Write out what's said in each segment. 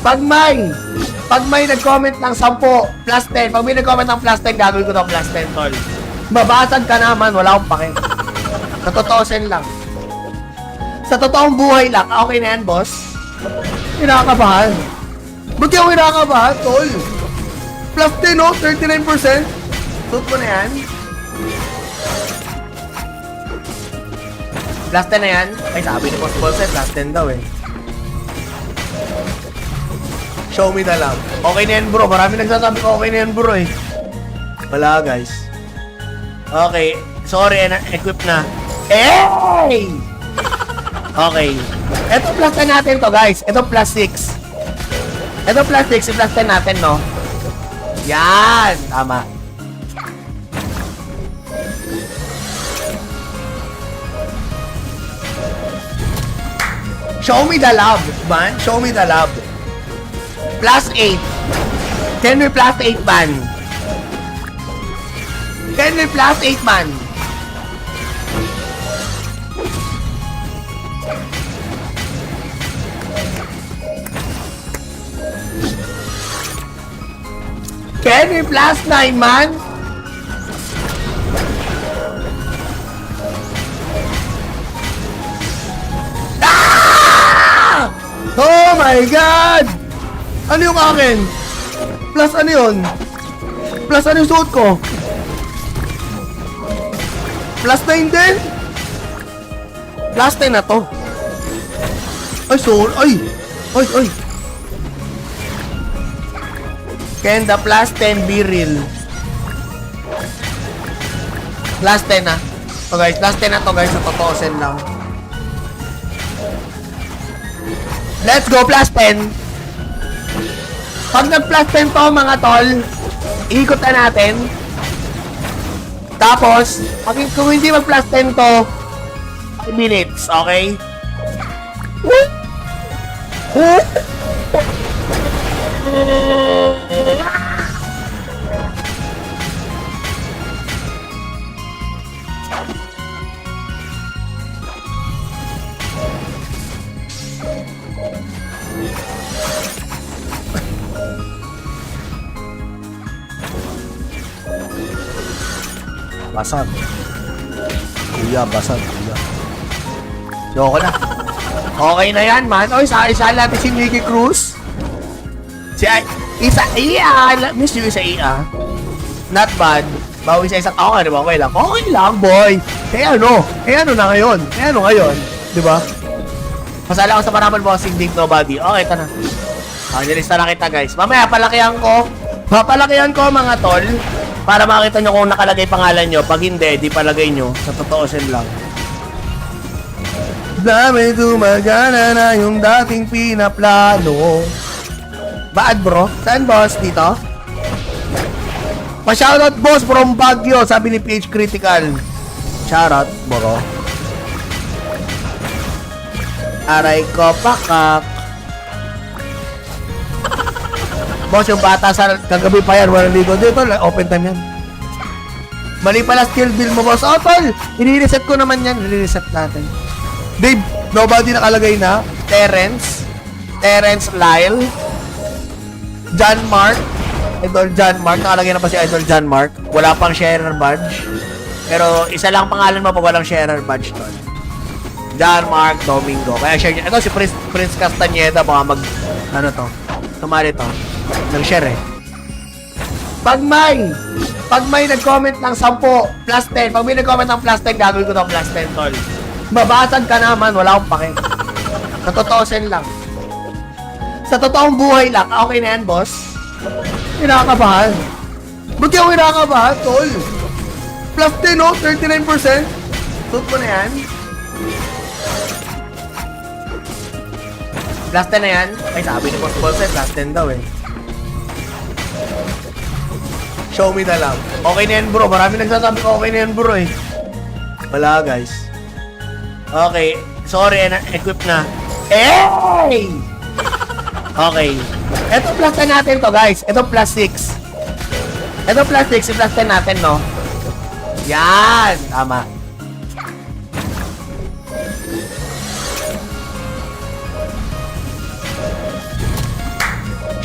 Pag may nag-comment ng 10, plus 10. Pag may nag-comment ng plus 10, gagawin ko ng plus 10, tol. Mabasag ka naman, wala akong pake. Sa totoo sen lang. Sa totoong buhay lang, okay na yan, boss? Kinakabahan. Ba't yung kinakabahan, tol? Plus 10, no? 39%. Suit mo na yan. Plus 10 na yan. Ay, sabi ni Boss Bolset, plus 10 daw eh. Show me the love. Okay na yan, bro. Marami nagsasabi ko okay na yan, bro eh. Wala, guys. Okay. Sorry, equip na. Hey! Okay. Ito plus 10 natin to, guys. Ito plus 6. Ito plus 6. I-plus 10 natin, no? Yan! Tama. Show me the love, man. Show me the love. Plus 8. Can we plus 8, man? Can we plus 8, man? Can we plus 9, man? Ah! Oh my God! Ano yung akin? Plus ano yun? Plus ano yung suot ko? Plus 9 din? Plus 10 na to. Ay, sorry. Ay! Ay, ay! Can the plus 10 be real? Plus 10 na. So guys, plus 10 na to guys. Sa totoo sen lang. Let's go plus 10. Pag nag-plus 10 to mga tol, ikot na natin. Tapos, kung hindi mag-plus 10 to, 5 minutes, okay? Basag. Kuya, basag. Kuya. Yoko na. Okay na yan, man. Oy, isa natin si Nicky Cruz. Isa iya. Miss you isa iya. Not bad. Bawi sa isang tao ka, di ba? Okay lang. Okay lang, boy. ano na ngayon? Ano ngayon? Di ba? Pasala ko sa Paramal Bossing Dig Nobody. Okay, ito na. Nilista na kita, guys. Mamaya, palakihan ko. Papalakihan ko, mga tol. Para makita nyo kung nakalagay pangalan nyo. Pag hindi, di palagay nyo. Sa totoo sen lang. Dami gumagana na yung dating pinaplano. Bad bro? Saan boss? Dito? Pa-shoutout boss from Baguio. Sabi ni PH Critical. Shoutout bro. Aray ko pakak. Boss, yung bata sa kagabi pa yan, walang ligo. Dito, open time yan. Mali pala skill build mo, boss. Oh, tol! I-reset ko naman yan. I-reset natin. Dave, nobody nakalagay na. Terrence Lyle. John Mark. Idol John Mark. Nakalagay na pa si Idol John Mark. Wala pang sharer badge. Pero isa lang pangalan mo pag walang sharer badge, tol. John Mark Domingo. Kaya share niya. Ito si Prince Castañeda. Baka ano to? Tumali to. Nag-share eh. Pag may nag-comment ng 10, plus 10. Pag may nag-comment ng plus 10, gagawin ko ng plus 10, tol. Mabasag ka naman, wala akong pake. Sa totoo sen lang. Sa totoong buhay lang, okay na yan, boss? Kinakabahan. Ba't yung kinakabahan, tol? Plus 10, no? 39%. Suit mo na yan. Plus 10 na yan. Ay, sabi ni Boss Bolset, plus 10 daw eh. Show me the love. Okay na yan, bro. Marami nagsasabi ko okay na yan, bro eh. Wala, guys. Okay. Sorry, equip na. Hey! Okay. Ito plus 10 natin to, guys. Ito plus 6. Ito plus 6. I-plus 10 natin, no? Yan! Tama.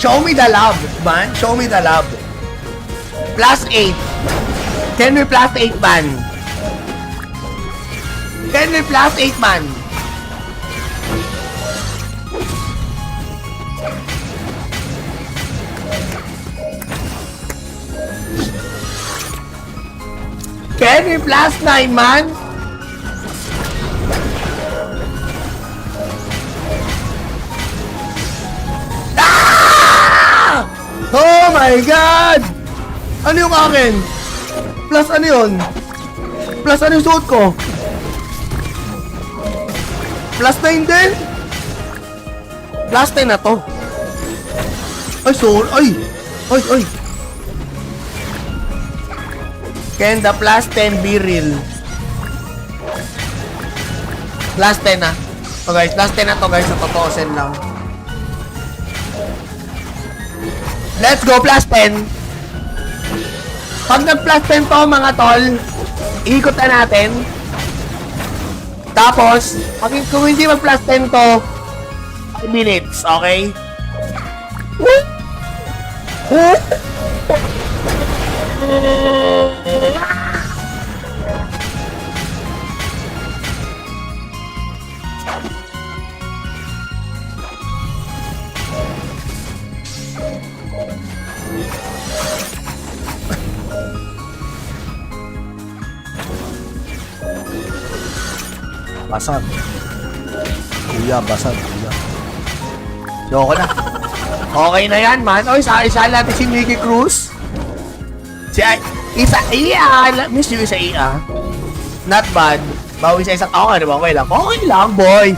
Show me the love, man. Show me the love. Plus 8. Can we plus 8, man? Can we plus 8, man? Can we plus 9, man? Ah! Oh my God! Ano yung akin? Plus ano yun? Plus ano yung suot ko? Plus 9 din? Plus 10 na to. Ay, sorry. Ay. Can the plus 10 be real? Plus 10 na. So guys, plus 10 na to guys. Sa totoo sen lang. Let's go, plus 10. Pag nag-plus 10 to mga tol, ikot na natin. Tapos, kung hindi mag-plus 10 to, 5 minutes, okay? Basag. Kuya, basag. Kuya. Loko na. Okay na yan, man. Oy, isa natin si Mickey Cruz. Miss you isa iya. Not bad. Bawi sa isang, okay na ba? Okay lang. Okay lang, boy.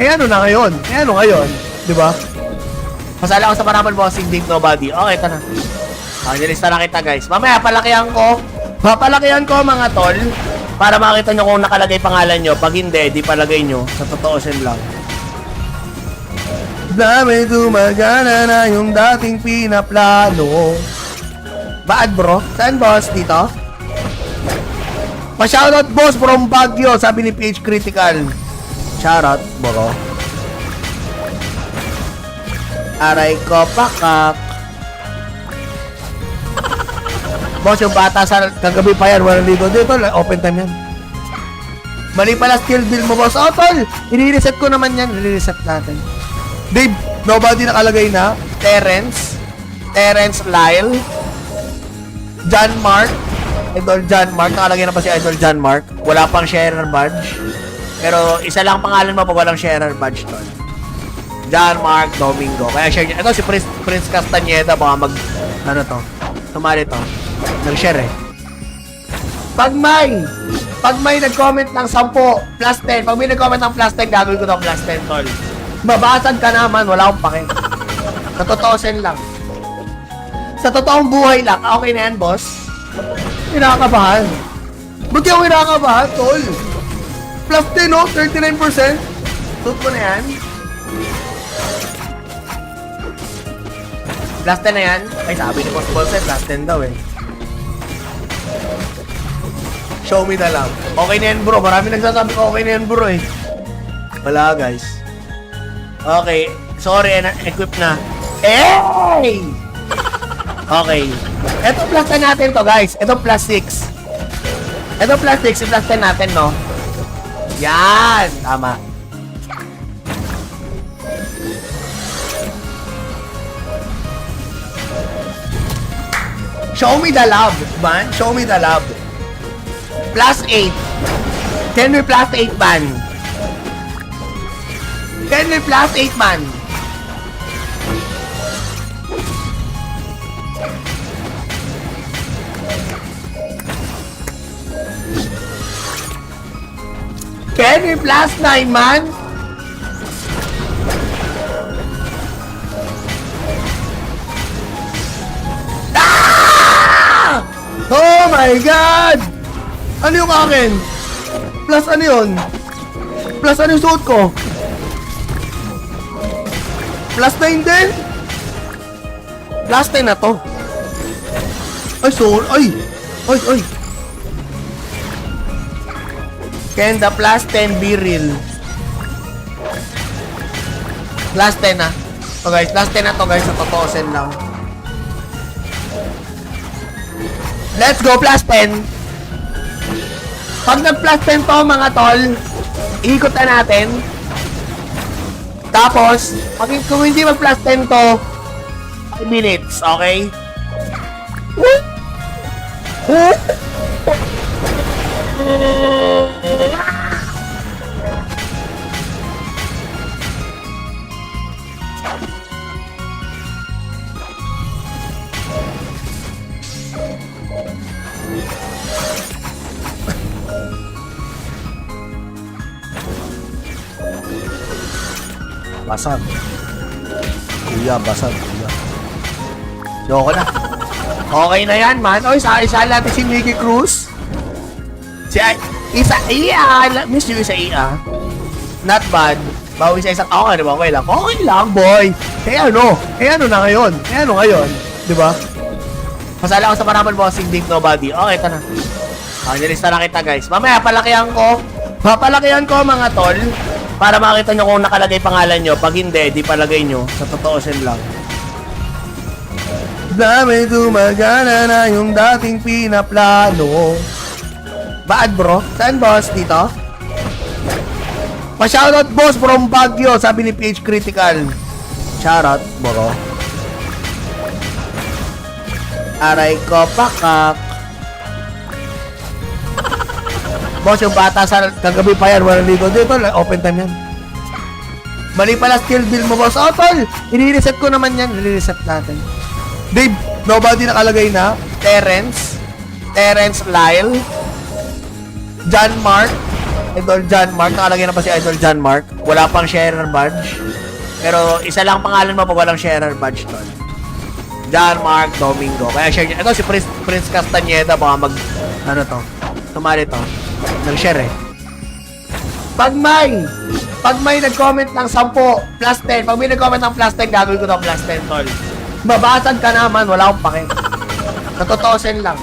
Ano na ngayon? Ano ngayon? Diba? Pasala ko sa Parapan Bossing Big Nobody. Okay, ito na. Nilista na kita, guys. Mamaya, palakihan ko. Papalakihan ko, mga tol. Para makita nyo kung nakalagay pangalan nyo. Pag hindi, di palagay nyo. Sa totoo sen lang. Dami gumagana na yung dating pinaplano. Bad bro? Saan boss? Dito? Pa-shoutout boss from Baguio. Sabi ni PH Critical. Shoutout bro. Aray ko pakak. Boss, yung bata sa kagabi pa yan, walang ligo. Dito, open time yan. Mali pala skill build mo, boss. Oh, tol! I-reset ko naman yan. I-reset natin. Dave, nobody nakalagay na. Terrence Lyle. John Mark. Idol John Mark. Nakalagay na pa si Idol John Mark. Wala pang sharer badge. Pero isa lang pangalan mo pag walang sharer badge, tol. John Mark Domingo. Kaya share niya. Ito si Prince Castañeda. Baka tumali to. Nag-share eh. Pag may nag-comment ng 10 plus 10, pag may nag-comment ng plus 10, gagawin ko ng plus 10, tol. Mabasag ka naman, wala akong pake. Sa totoo sen lang. Sa totoong buhay lang, okay na yan, boss. Kinakabahan. Ba't yung kinakabahan, tol? Plus 10, no? 39%. Suit mo na yan. Plus 10 na yan. Ay, sabi ni Boss Bolset, plus 10 daw eh. Show me the love. Okay na yan, bro. Marami nagsasabi ko, okay na yan, bro eh. Wala, guys. Okay. Sorry, equip na. Hey! Okay. Ito plus 10 natin to, guys. Ito plus 6. Ito plus 6. Plus 10 natin, no? Yan! Tama. Show me the love, man. Show me the love. Plus 8. Can we plus 8, man? Can we plus 8, man? Can we plus 9, man? Ah! Oh my God! Ano yung akin? Plus ano yun? Plus ano yung suot ko? Plus 9 din? Plus 10 na to. Ay, sorry. Ay. Can the plus 10 be real? Plus 10 na. So guys, last 10 na to guys, sa totoosin lang. Let's go, plus 10. Pag nag-plus 10 to mga tol, ikot na natin. Tapos, kung hindi mag-plus 10 to, 5 minutes, okay? Basag. Kuya, basag. Kuya. Yoko na. Okay na yan, man. Oy, isa natin si Mickey Cruz. Miss you isa iya. Not bad. Bawi sa isang tao ka, di ba? Okay lang. Okay lang, boy. Ano na ngayon? Ano ngayon? Di ba? Pasala ako sa Paramal Bossing Big Nobody. Okay, ito na. Nilista na kita, guys. Mamaya, papalakihan ko, mga tol. Para makita nyo kung nakalagay pangalan nyo. Pag hindi, di palagay nyo. Sa totoosin lang. Dami gumagana na yung dating pinaplano. Bad bro? Saan boss? Dito? Pa-shoutout boss from Baguio. Sabi ni PH Critical. Shoutout bro. Aray ko pakak. Boss, yung bata sa kagabi pa yan, walang ligo. Dito, open time yan. Mali pala skill build mo, boss. Oh, tol! I-reset ko naman yan. I-reset natin. Dave, nobody nakalagay na. Terrence, Lyle, John Mark, Idol John Mark. Nakalagay na pa si Idol John Mark. Wala pang sharer badge. Pero isa lang pangalan mo pag walang sharer badge, tol. John Mark Domingo. Kaya share niya. Ito si Prince Castañeda. Baka tumali to. Nag-share eh. Pag may nag-comment ng 10 plus 10, pag may nag-comment ng plus 10, gagawin ko ng plus 10, tol. Mabasag ka naman, wala akong pake. Sa totoosin lang.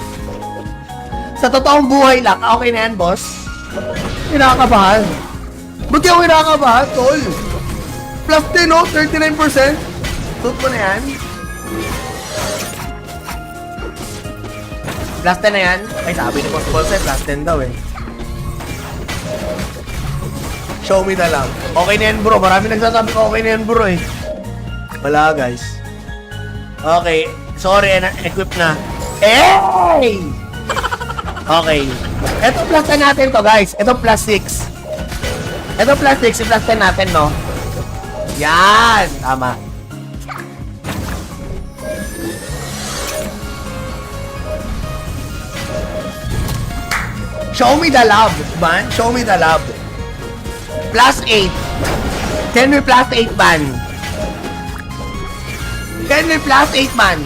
Sa totoong buhay lang, okay na yan, boss? Kinakabahan. Ba't yung kinakabahan, tol? Plus 10, no? 39%? Suit mo na yan? Plus 10 na yan? Ay, sabi ni Boss Bolsa, plus 10 daw eh. Show me na lang. Okay na yan, bro. Marami nagsasabi ko okay na yan, bro eh. Wala, guys. Okay. Sorry, equip na. Hey! Okay. Ito plus 10 natin to, guys. Ito plus 6. Ito plus 6. Plus 10 natin, no? Yan! Tama. Show me the love, man. Show me the love. Plus 8. Can we plus 8, man? Can we plus 8, man?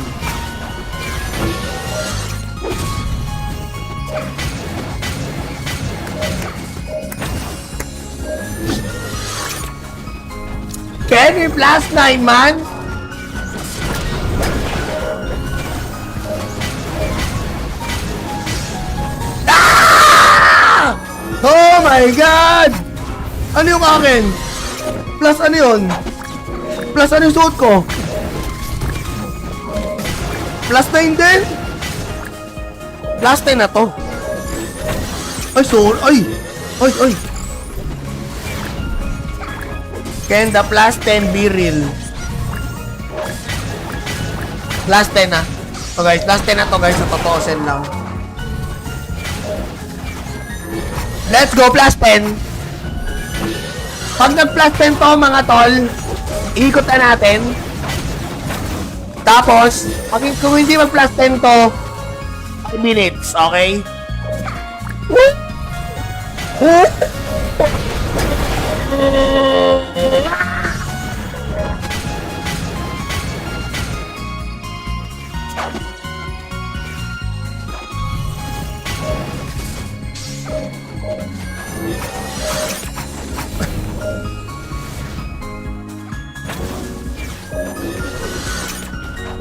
Can we plus 9, man? Ah! Oh my God! Ano yung akin? Plus ano yun? Plus ano yung suot ko? Plus 9 din? Plus 10 na to. Ay, sorry. Ay. Can the plus 10 be real? Plus 10 na. So guys, plus 10 na to guys. Sa totoosin lang. Let's go, plus 10. Pag nag-plus 10 to mga tol, ikot na natin. Tapos, kung hindi mag-plus 10 to, 5 minutes, okay?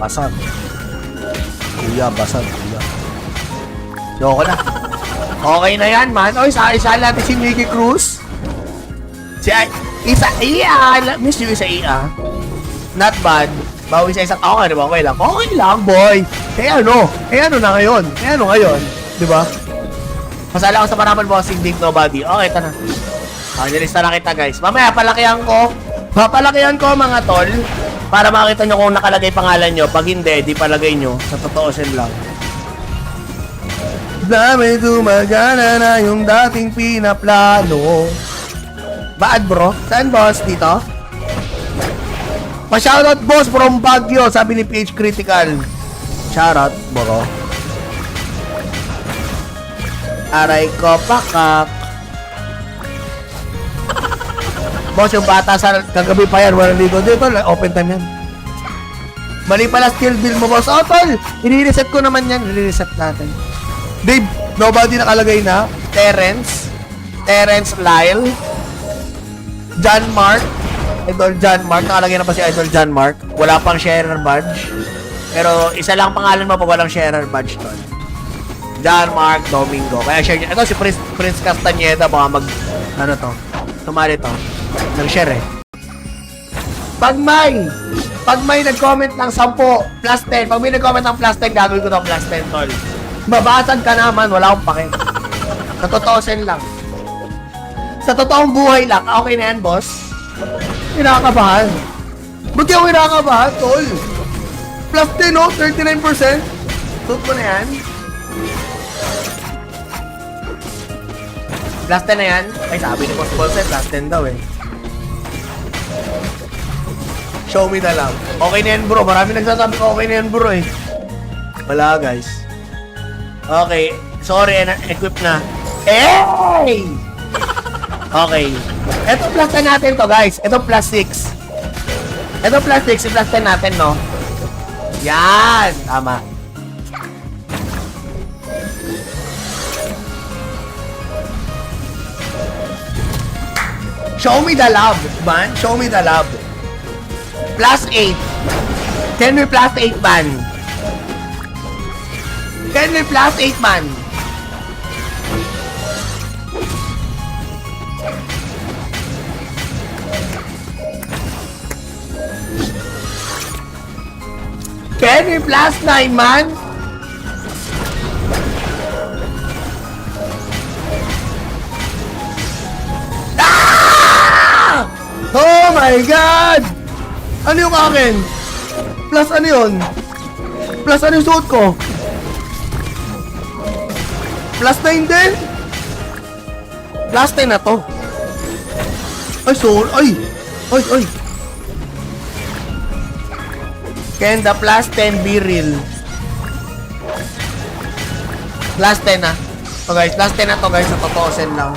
Basag. Kuya, basag. Kuya. Yoko na. Okay na yan, man. Oy, isa natin si Mickey Cruz. Miss you isa iya. Not bad. Bawi sa isang, okay, di ba? Okay lang. Okay lang, boy. ano na ngayon? Ano ngayon? Di ba? Masala ako sa paraman bossing, big nobody. Okay, ito na. Nilista na kita, guys. Mamaya, palakihan ko. Papalakihan ko, mga tol. Para makita nyo kung nakalagay pangalan nyo. Pag hindi, di palagay nyo. Sa totoo sin lang. Dami dumagana na yung dating pinaplano. Bad, bro? Saan, boss? Dito? Pa-shoutout, boss, from Baguio. Sabi ni PH Critical. Shoutout, bro. Aray ko, pakak. Boss, yung bata sa kagabi pa yan, walang ligo. Dito, open time yan. Mali pala skill build mo, boss. Oh, tol! I-reset ko naman yan. I-reset natin. Dave, nobody nakalagay na. Terrence, Lyle, John Mark, Idol John Mark. Nakalagay na pa si Idol John Mark. Wala pang sharer badge. Pero isa lang pangalan mo pag walang sharer badge, tol. John Mark Domingo. Kaya share niya. Ito si Prince Castañeda. Baka mag, ano to, tumali to. Nag-share eh. Pag may nag-comment ng 10 plus 10, pag may nag-comment ng plus 10, gagawin ko ng plus 10, tol. Babasag ka naman, wala akong pake. Sa totoo sen lang. Sa totoong buhay lang, okay na yan, boss. Kinakabahan. Ba't yung kinakabahan, tol? Plus 10, no? 39%. Suot ko na yan. Plus 10 na yan. Ay, sabi ni Boss Bolset, plus 10 daw eh. Show me the love. Okay na yan, bro. Marami nagsasabi ko okay na yan, bro eh. Wala, guys. Okay. Sorry, equip na. Hey! Okay. Ito plus 10 natin to, guys. Ito plus 6. Ito plus 6. Plus 10 natin, no? Yan! Tama. Show me the love, man. Show me the love. Plus 8. Can we plus 8, man? Can we plus 8, man? Can we plus 9, man? Ah! Oh my God! Ano yung akin? Plus ano yun? Plus ano yung suot ko? Plus 9 din? Plus 10 na to. Ay, sorry. Ay. Can the plus 10 be real? Plus 10 na. So guys, plus 10 na to guys. Sa totoo sen lang.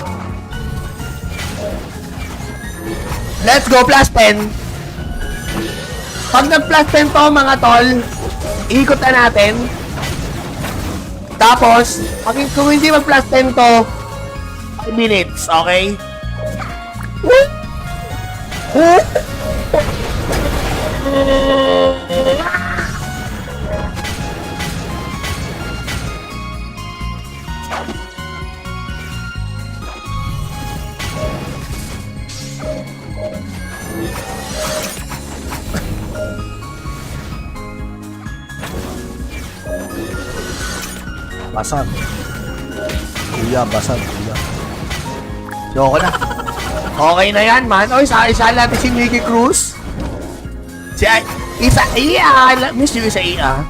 Let's go, plus 10. Pag nag-plus 10 to, mga tol, ikot na natin. Tapos, kung hindi mag-plus 10 to, 5 minutes, okay? Basag. Kuya, basag, kuya. Yoko na. Okay na yan, man. Oy, isa natin si Mickey Cruz. Si Isa-Iya. Miss you, Isa-Iya.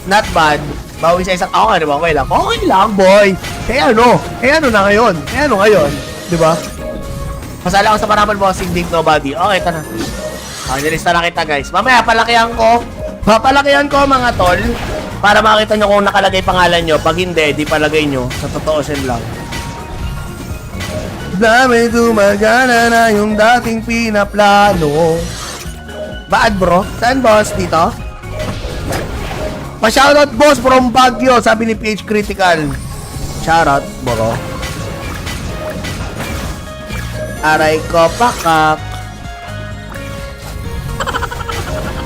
Not bad. Bawi sa isang, okay, di ba? Okay lang. Okay lang, boy. ano na ngayon? Ano ngayon? Di ba? Masala ako sa paraman bossing, big nobody. Okay, ito na. Nilista na kita, guys. Mamaya, palakihan ko. Papalakihan ko, mga tol. Para makita nyo kung nakalagay pangalan nyo. Pag hindi, di palagay nyo. Sa totoo sin lang. Dami dumagana na yung dating pinaplano. Bad, bro? Saan, boss? Dito? Pa-shoutout, boss, from Baguio. Sabi ni PH Critical. Shoutout, bro. Aray ko, pakak.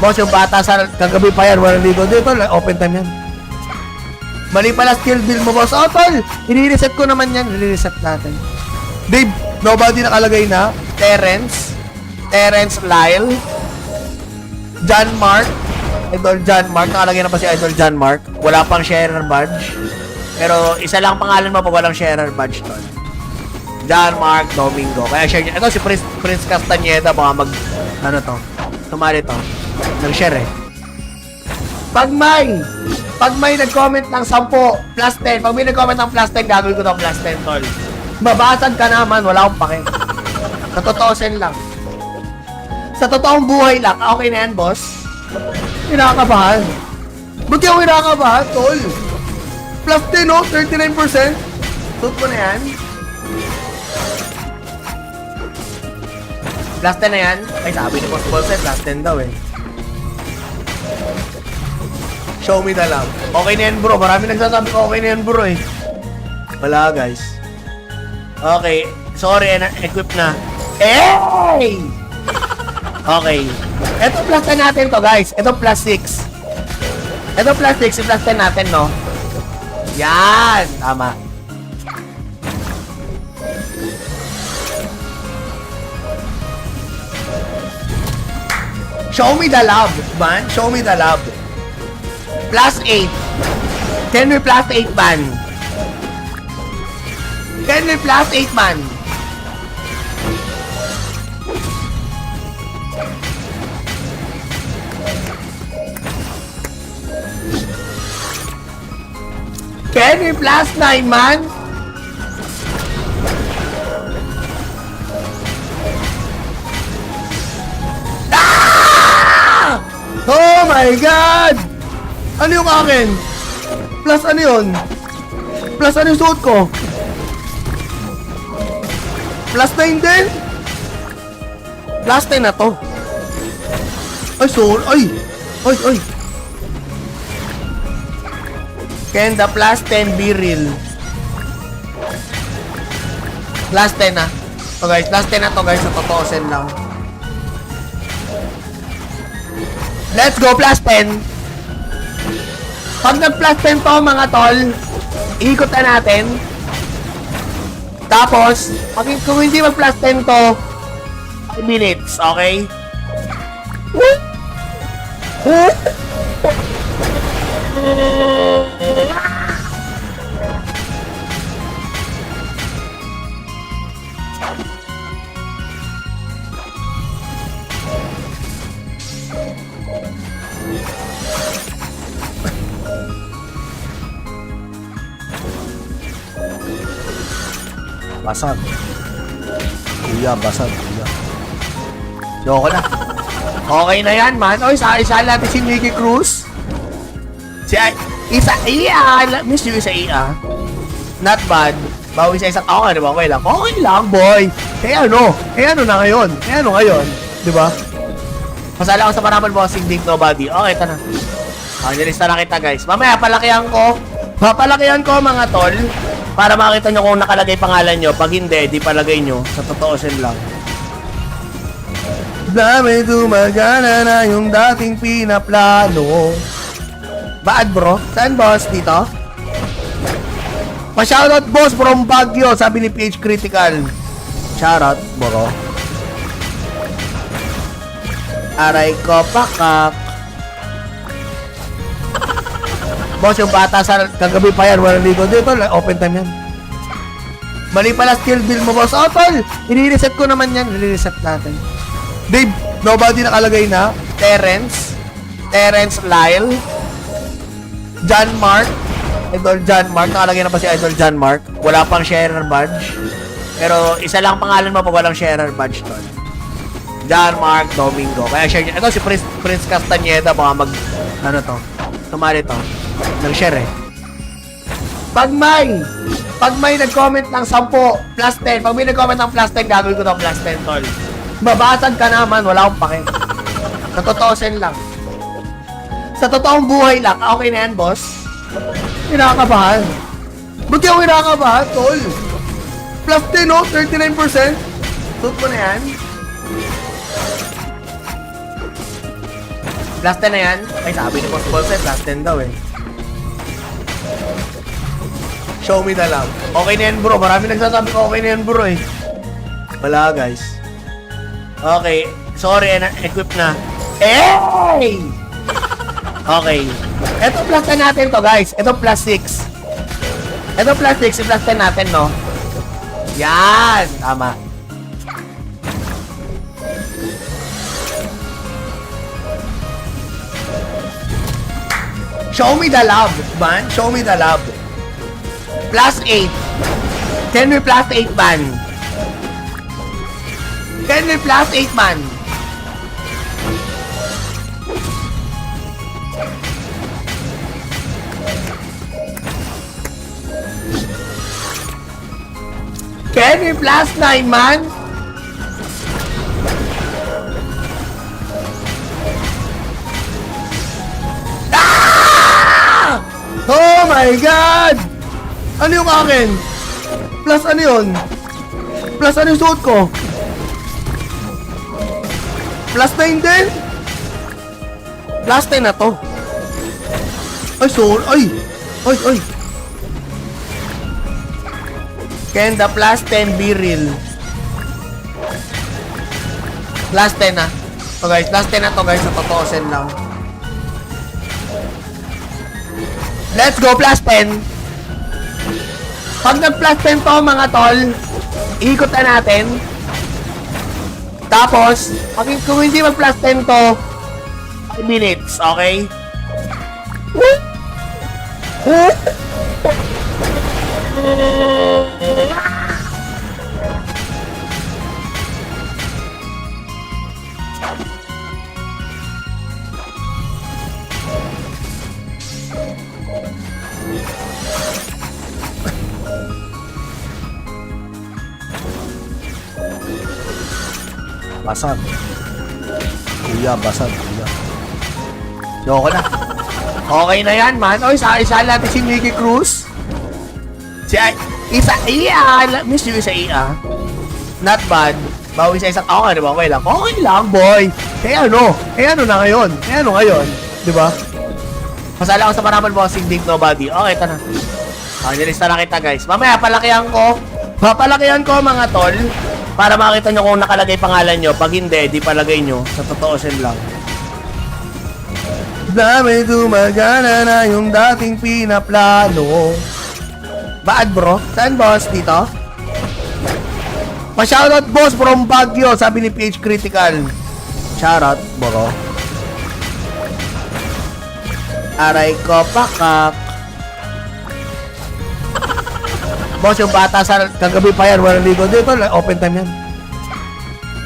Boss, yung bata sa kagabi pa yan, walang ligo. Dito, open time yan. Mali pala skill build mo, boss. Oh, tol! I-reset ko naman yan. I-reset natin. Dave, nobody nakalagay na. Terrence, Lyle, John Mark. Idol John Mark. Nakalagay na pa si Idol John Mark. Wala pang sharer badge. Pero isa lang pangalan mo pag walang sharer badge tol. John Mark Domingo. Kaya share niya. Ito si Prince Castañeda. Baka ano to? Tumali to. Nag-share eh. Pag may nag-comment ng 10, plus 10. Pag may nag-comment ng plus 10, gagawin ko ng plus 10 tol. Mabasag ka naman. Wala akong pake. Sa totoosin lang. Sa totoong buhay lang. Okay na yan, boss? Kinakabahan. Ba't yung kinakabahan, tol? Plus 10, no? 39%. Suit ko na yan. Plus 10 na yan. Ay, sabi ni Boss Bolset, plus 10 daw eh. Show me the love. Okay na yan, bro. Marami nagsasabi ko okay na yan, bro eh. Wala, guys. Okay. Sorry, equip na. Hey! Okay. Ito plus 10 natin to, guys. Ito plus 6. Ito plus 6. Plus 10 natin, no? Yan! Tama. Show me the love, man. Show me the love. Plus 8. Can we plus 8, man? Can we plus 8, man? Can we plus 9, man? Ah! Oh my God! Ano yung akin? Plus ano yun? Plus ano yung suot ko? Plus 9 din? Plus 10 na to. Ay, sorry. Ay! Ay, ay. Can the plus 10 be real? Plus 10 na. So guys, plus 10 na to guys. Sa totoosin lang. Let's go, plus 10. Pag nag-plus 10 to mga tol, ikot na natin. Tapos, kung hindi mag-plus 10 to, 5 minutes, okay? Basag. Kuya, basag. Kuya. Loko na. Okay na yan, man. Oy, isa natin si Mickey Cruz. Si Isa. Miss you, Isa. Not bad. Bawi sa isang ako, di ba? Okay lang. Okay lang, boy. ano na ngayon? Ano ngayon? Di ba? Pasala ako sa Paramal Bossing Big Nobody. Okay, ito na. Okay, nilista na kita, guys. Mamaya, palakihan ko. Papalakihan ko, mga tol. Para makita nyo kung nakalagay pangalan nyo. Pag hindi, di palagay nyo. Sa totoosin lang. Dami gumagana na yung dating pinaplano. Bad, bro? Saan, boss? Dito? Pa-shoutout, boss, from Baguio. Sabi ni PH Critical. Shoutout, bro. Aray ko, pakak. Boss, yung bata sa kagabi pa yan, walang ligo. Dito, open time yan. Mali pala skill build mo, boss. Oh, tol! I-reset ko naman yan. I-reset natin. Dave, nobody nakalagay na. Terrence Lyle. John Mark. Idol John Mark. Nakalagay na pa si Idol John Mark. Wala pang sharer badge. Pero isa lang pangalan mo pag walang sharer badge, tol. John Mark Domingo. Kaya share niya. Ito si Prince Castañeda. Baka ano to? Tumali to. Nag-share eh. Pag may nag-comment ng 10, plus 10. Pag may nag-comment ng plus 10, gagawin ko ng plus 10, tol. Mabasag ka naman. Wala akong pake. Sa totoosin lang. Sa totoong buhay lang. Okay na yan, boss? Kinakabahan. Ba't yung kinakabahan, tol? Plus 10, no? 39%. Suit ko na yan. Plus 10 na yan. Ay, sabi ni Boss Bolset, plus 10 daw eh. Show me the love. Okay na yan, bro. Marami nagsasabi ko okay na yan, bro eh. Wala, guys. Okay. Sorry, equip na. Hey! Okay. Ito plus 10 natin to, guys. Ito plus 6. Ito plus 6, plus 10 natin, no? Yan! Tama. Show me the love, man. Show me the love. Plus 8. Can we plus 8, man? Can we plus 8, man? Can we plus 9, man? Ah! Oh my God! Ano yung akin? Plus ano yun? Plus ano yung suot ko? Plus 9 din? Plus 10 na to. Ay, sorry. Ay! Ay, ay! Can the plus 10 be real? Plus 10 na. So guys, plus 10 na to guys. Sa totoo sen lang. Let's go plus 10. Pag nag-plus 10 to mga tol, ikot na natin. Tapos, kung hindi mag-plus 10 to, 5 minutes, okay? Basag. Kuya, basag, kuya. Loko na. Okay na yan, man. Oy, isa natin si Mickey Cruz. Si Isa Iya. Miss you, Isa Iya. Not bad. Bawi sa isang okay, di ba? Okay lang. Okay lang, boy. Ano na ngayon? Ano ngayon? Di ba? Masala ako sa Paraman Bossing Big Nobody. Okay, ito na. Okay, nilista na kita, guys. Mamaya, palakihan ko. Papalakihan ko, mga tol. Para makita nyo kung nakalagay pangalan nyo. Pag hindi, di palagay nyo. Sa totoo sen lang. Dami gumagana na yung dating pinaplano. Bad bro? Saan boss? Dito? Pa-shoutout boss from Baguio. Sabi ni PH Critical. Shoutout bro. Aray ko pakak. Boss, yung bata sa kagabi pa yan, walang ligo. Dito, open time yan.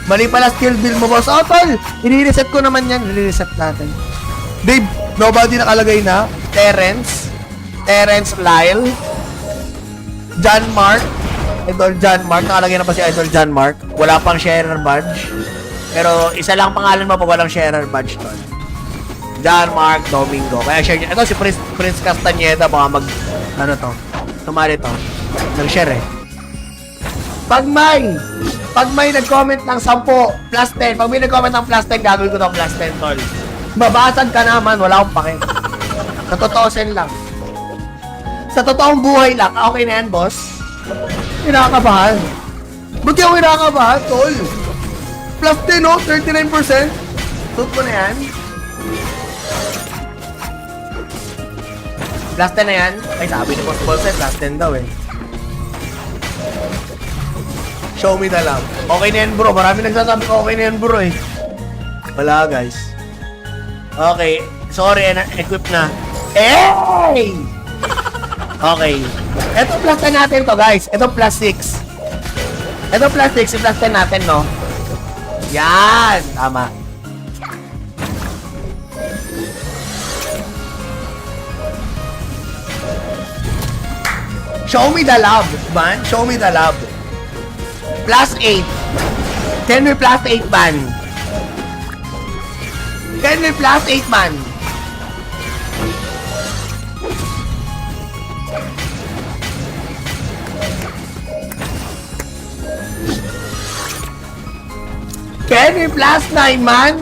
Mali pala skill build mo, boss. Oh, tol! I-reset ko naman yan. I-reset natin. Dave, nobody nakalagay na. Terrence Lyle. John Mark. Idol John Mark. Nakalagay na pa si Idol John Mark. Wala pang sharer badge. Pero isa lang pangalan mo pag walang sharer badge, tol. John Mark Domingo. Kaya share nyo. Ito si Prince Castañeda. Baka ano to? Tumali to. Nag-share eh. Pag may nag-comment ng 10 plus 10, pag may nag-comment ng plus 10, gagawin ko ng plus 10, tol. Babasag ka naman, wala akong pake. Sa totoo sen lang. Sa totoong buhay lang, okay na yan, boss. Kinakabahan. Ba't yung kinakabahan, tol? Plus 10, no? 39%. Suot ko na yan. Plus 10 na yan. Ay, sabi ni Boss Bolset, plus 10 daw eh. Show me the love. Okay na yan, bro. Marami nagsasabi ko okay na yan, bro eh. Wala, guys. Okay. Sorry, equip na. Hey! Okay. Ito plus 10 natin to, guys. Ito plus 6. Ito plus 6, plus 10 natin, no? Yan! Tama. Show me the love, man. Show me the love. Plus 8. Can we plus 8, man? Can we plus 8, man? Can we plus 9, man?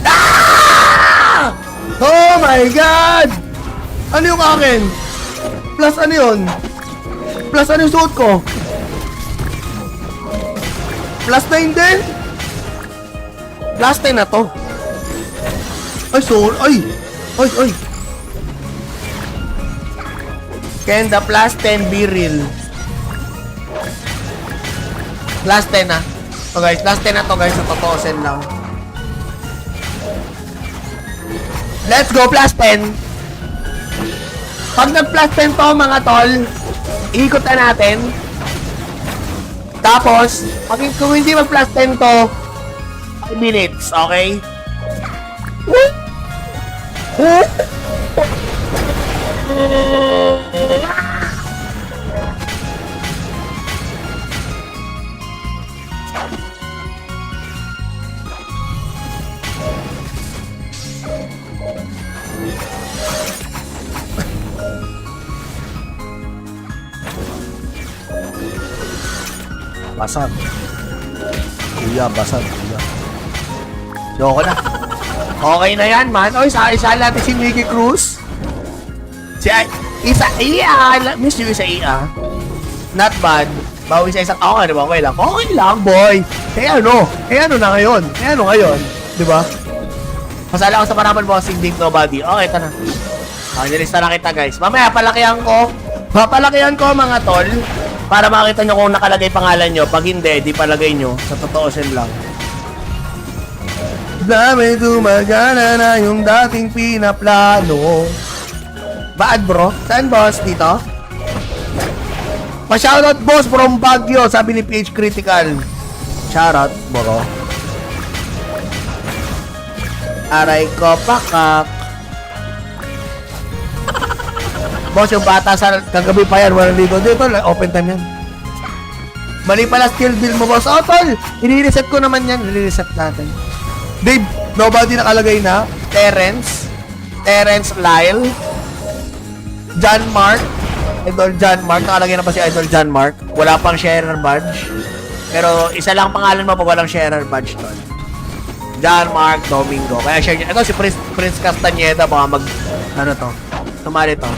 Ah! Oh my God! Ano yung akin? Plus ano yun? Plus ano yung suot ko? Plus 9 din. Plus 10 na to. Ay, sorry. Ay. Can the plus 10 be real? Plus 10 na. So guys, plus 10 na to guys. Sa totoosin lang. Let's go, plus 10. Pag nag-plus 10 to mga tol, ikot na natin. Tapos, kung hindi mag-plus 10 to, 5 minutes, okay? Basag. Kuya, basag. Kuya. Loko na. Okay na yan, man. Oy, isa natin si Mickey Cruz. Miss you, Isa. Not bad. Bawi sa isang, okay, diba? Okay lang. Okay lang, boy. Ano na ngayon? Ano ngayon? Diba? Masala ako sa parapan bossing Ding Nobody. Okay, ito na. Okay, nilista na kita, guys. Mamaya, palakihan ko, mga tol. Para makita nyo kung nakalagay pangalan nyo. Pag hindi, di palagay nyo. Sa totoosin lang. Dami gumagana na yung dating pinaplano. Bad bro? Saan boss? Dito? Pa-shoutout boss from Baguio. Sabi ni PH Critical. Shoutout bro. Aray ko pakak. Boss, yung bata sa kagabi pa yan, walang ligo. Dito, open time yan. Mali pala skill build mo, boss. Oh, tol! I-reset ko naman yan. I-reset natin. Dave, nobody nakalagay na. Terence Lyle. John Mark. Idol John Mark. Nakalagay na pa si Idol John Mark. Wala pang sharer badge. Pero isa lang pangalan mo pag walang sharer badge, tol. John Mark Domingo. Kaya share niya. Ito si Prince Castañeda. Baka ano to? Tumali to.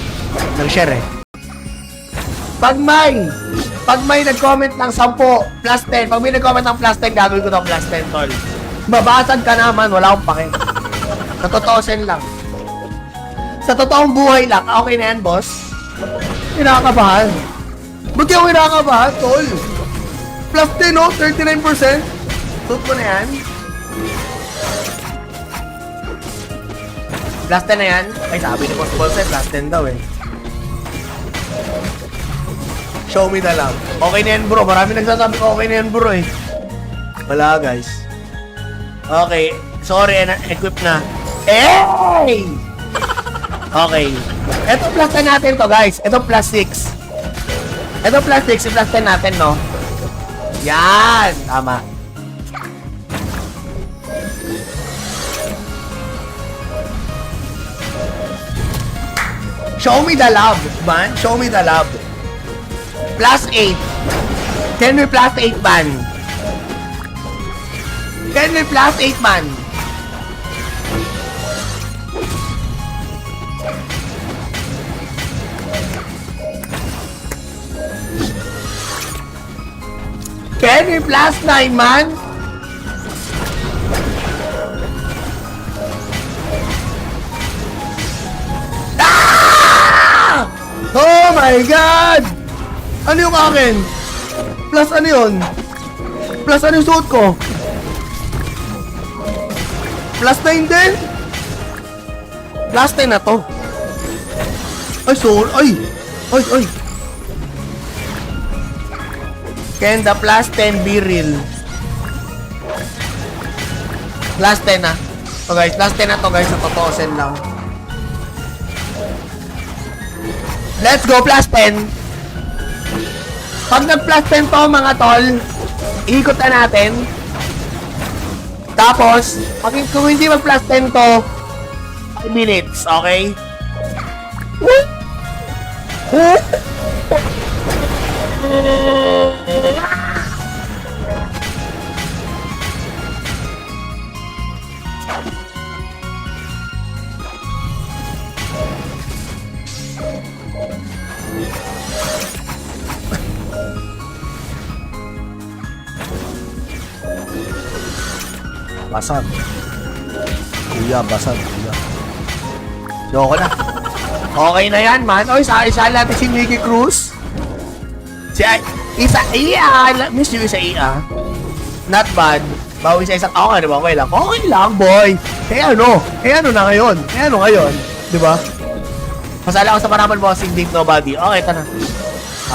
Nag-share eh. Pag may nag-comment ng 10 plus 10, pag may nag-comment ng plus 10, gagawin ko ng plus 10, tol. Mabasag ka naman, wala akong pake. Sa totoosin lang. Sa totoong buhay lang, okay na yan, boss. Kinakabahan. Ba't yung kinakabahan, tol? Plus 10, no? 39%. Suit mo na yan. Plus 10 na yan. Ay, sabi ni Boss Bolset, plus 10 daw eh. Show me the love. Okay na yan, bro. Marami nagsasabi ko okay na yan, bro eh. Wala, guys. Okay. Sorry, equip na. Hey! Okay. Ito plus 10 natin to, guys. Ito plus 6. Ito plus 6. I-plus 10 natin, no? Yan! Tama. Show me the love, man. Show me the love. Plus 8. Can we plus 8, man? Can we plus 8, man? Can we plus 9, man? Ah! Oh my God! Ano yung akin? Plus ano yun? Plus ano yung suot ko? Plus 9 din? Plus 10 na to. Ay, sorry. Ay. Can the plus 10 be real? Plus 10 na. So guys, plus 10 na to guys. Sa totoosin lang. Let's go, plus 10. Pag nag-plus 10 to mga tol, ikot na natin. Tapos, kung hindi mag-plus 10 to, 5 minutes, okay? Basag. Kuya, basag. Kuya. Yoko na. Okay na yan, man. Oy, isa natin si Mickey Cruz. Si Iya. Miss you, Iya. Not bad. Bawi sa isang, okay, diba? Okay lang. Okay lang, boy. Ano na ngayon? Ano ngayon? Diba? Masala ako sa Paramal Bossing Deep Nobody. Okay, ito na.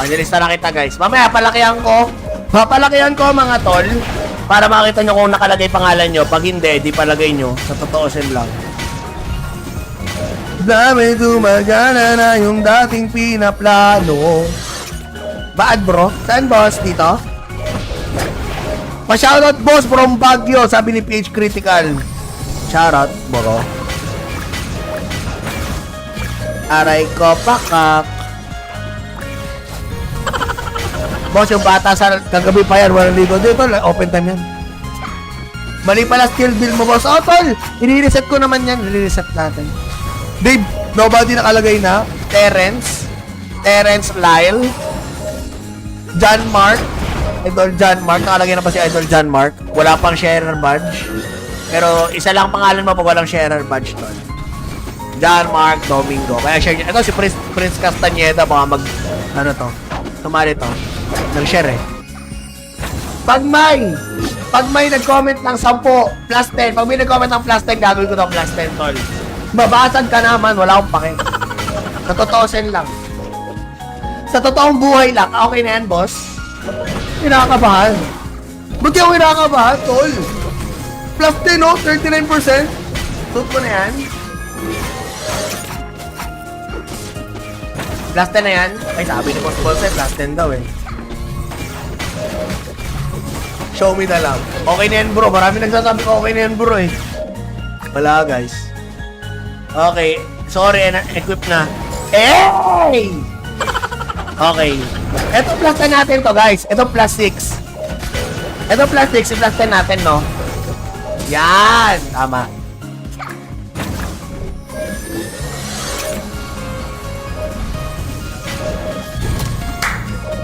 Nilista na kita, guys. Mamaya, palakihan ko. Papalakihan ko, mga tol. Para makita nyo kung nakalagay pangalan nyo. Pag hindi, di palagay nyo. Sa totoo sin lang. Dami gumagana na yung dating pinaplano. Bad, bro? Saan, boss? Dito? Pa-shoutout, boss, from Baguio. Sabi ni PH Critical. Shoutout, bro. Aray ko, pakak. Boss, yung bata sa kagabi pa yan, walang ligo. Dito, open time yan. Mali pala skill build mo, boss. Oh, tol! I-reset ko naman yan. I-reset natin. Dave, nobody nakalagay na. Terrence, Lyle, John Mark, Idol John Mark. Nakalagay na pa si Idol John Mark. Wala pang sharer badge. Pero isa lang pangalan mo pag walang sharer badge, tol. John Mark Domingo. Kaya share niya. Ito si Prince Castañeda. Baka mag, ano to, sumali to. Nag-share eh. Pag may nag-comment ng 10, plus 10. Pag may nag-comment ng plus 10, gagawin ko to plus 10, tol. Babasag ka naman, wala akong pake. Sa totoo sen lang. Sa totoong buhay lang, okay na yan, boss. Kinakabahan. Ba't yung kinakabahan, tol? Plus 10, no? 39%. Suit ko na yan. Plus 10 na yan. Ay, sabi ni Boss Bolsa, plus 10 daw eh. Show me the love. Okay na yan, bro. Marami nagsasabi ko okay na yan, bro eh. Wala, guys. Okay. Sorry, equip na. Hey! Okay. Ito plus 10 natin to, guys. Ito plus 6. Ito plus 6. I-plus 10 natin, no? Yan! Tama.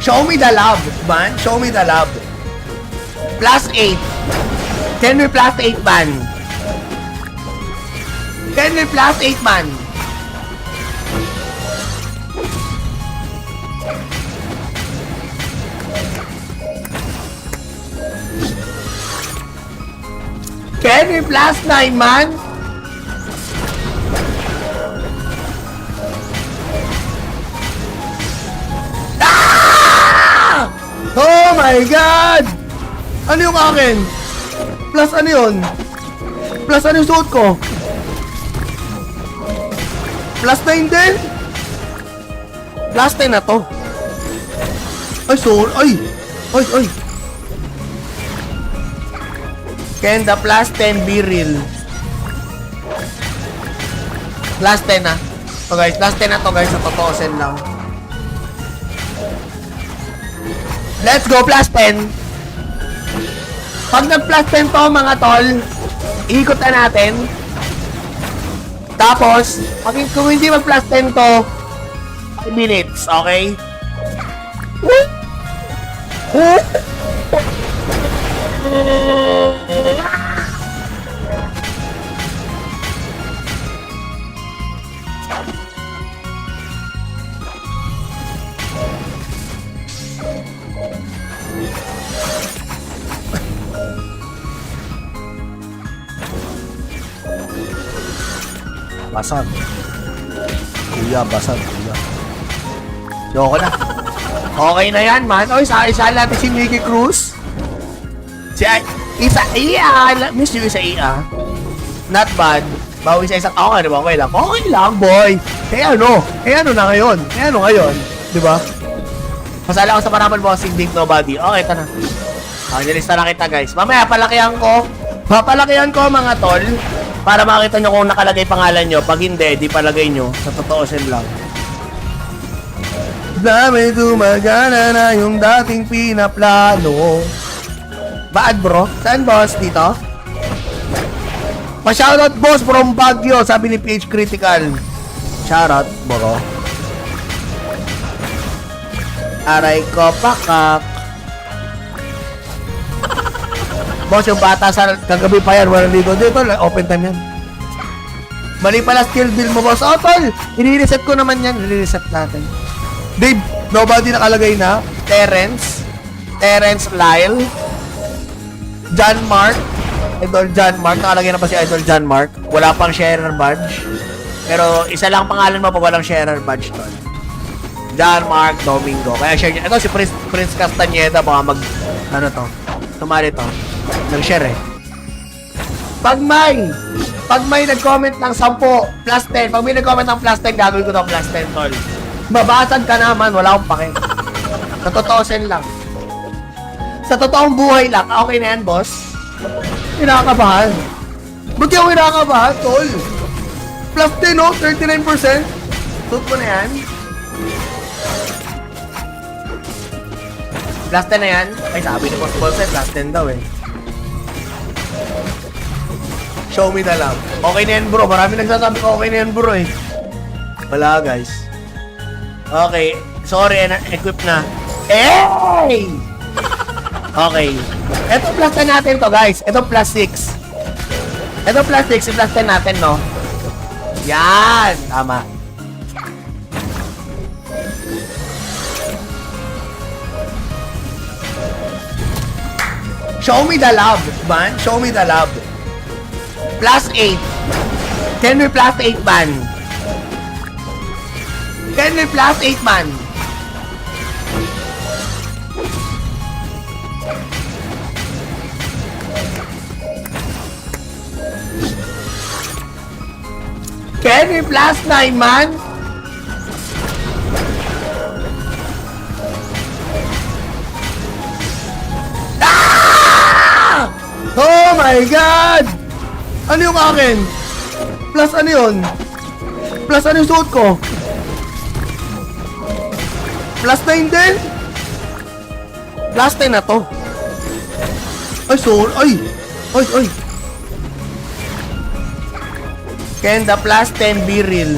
Show me the love, man. Show me the love. Plus 8. Can we plus 8, man? Can we plus 8, man? Can we plus 9, man? Ah! Oh my God! Ano yung akin? Plus ano yun? Plus ano yung suot ko? Plus 9 din? Plus 10 na to. Ay, sorry. Ay. Can the plus 10 be real? Plus 10 na. So guys, plus 10 na to guys. Sa totoo sen lang. Let's go, plus 10. Pag nag-plus 10 to mga tol, ikot na natin. Tapos, kung hindi mag-plus 10 to, 5 minutes, okay? Basag. Kuya, basag. Kuya. Yoko na. Okay na yan, man. Oy, isa natin si Mickey Cruz. Si Iya. Miss you, Iya. Not bad. Bawi sa isang, okay, diba? Okay lang. Okay lang, boy. Ano na ngayon? Ano ngayon? Diba? Masala ako sa Paramal Bossing Deep Nobody. Okay, ito na. Nilista na kita, guys. Mamaya, palakihan ko. Papalakihan ko, mga tol. Para makita nyo kung nakalagay pangalan nyo. Pag hindi, di palagay nyo. Sa totoo sin lang. Dami gumagana na yung dating pinaplano. Bad, bro? Saan, boss? Dito? Pa-shoutout, boss, from Baguio. Sabi ni PH Critical. Shoutout, bro. Aray ko, pakak. Boss, yung bata sa kagabi pa yan, walang ligo. Dito, open time yan. Mali pala skill build mo, boss. Oh, tol! I-reset ko naman yan. I-reset natin. Dave, nobody nakalagay na. Terrence, Lyle, John Mark, Idol John Mark. Nakalagay na pa si Idol John Mark. Wala pang sharer badge. Pero isa lang pangalan mo pag walang sharer badge, tol. John Mark Domingo. Kaya share niya. Ito si Prince Castañeda. Baka mag, ano to, tumali to. Nag-share eh. Pag may nag-comment ng 10 plus 10, pag may nag-comment ng plus 10, gagawin ko ng plus 10, tol. Babasag ka naman, wala akong pake. Sa totoo sen lang. Sa totoong buhay lang, okay na yan, boss. Kinakabahan. Ba't yung kinakabahan, tol? Plus 10, no? 39%. Tut mo na yan. Plus 10 na yan. Ay, sabi ni Boss Bolset, plus 10 daw eh. Show me na lang. Okay na yan, bro. Marami nagsasabi ko okay na yan, bro eh. Wala, guys. Okay. Sorry, equip na. Hey! Okay. Ito plus 10 natin to, guys. Ito plus 6. Ito plus 6. Plus 10 natin, no? Yan! Tama. Show me the love, man. Show me the love. Plus 8. Can we plus 8, man? Can we plus 8, man? Can we plus 9, man? Ah! Oh my God! Ano yung akin? Plus ano yun? Plus ano yung suot ko? Plus 9 din? Plus 10 na to. Ay, sorry. Ay. Can the plus 10 be real?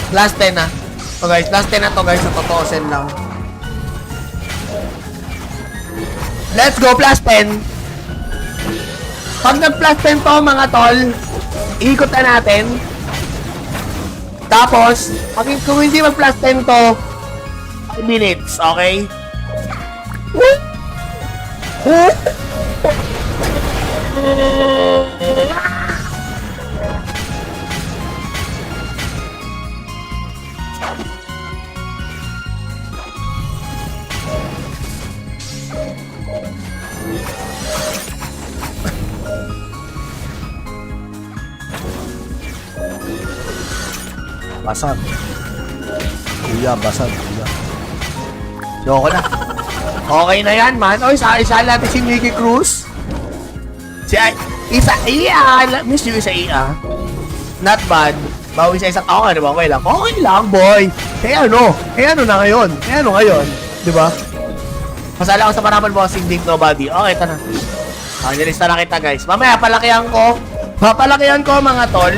Plus 10 na. So guys, plus 10 na to guys. Sa totoo sen lang. Let's go, plus 10. Pag nag-plus 10 to mga tol, ikot na natin. Tapos, kung hindi mag-plus 10 to, 5 minutes, okay? Basag. Kuya, basag. Kuya. Yoko na. Okay na yan, man. Oy, isa natin si Mickey Cruz. Si Ia. Miss you, Ia. Not bad. Bawi sa isang, okay, diba? Okay lang. Okay lang, boy. Kaya ano na ngayon? Kaya ano ngayon? Diba? Masala ko sa parapan bossing Dave Nobody. Okay, ito na. Nilista na kita, guys. Mamaya, palakihan ko. Papalakihan ko, mga tol.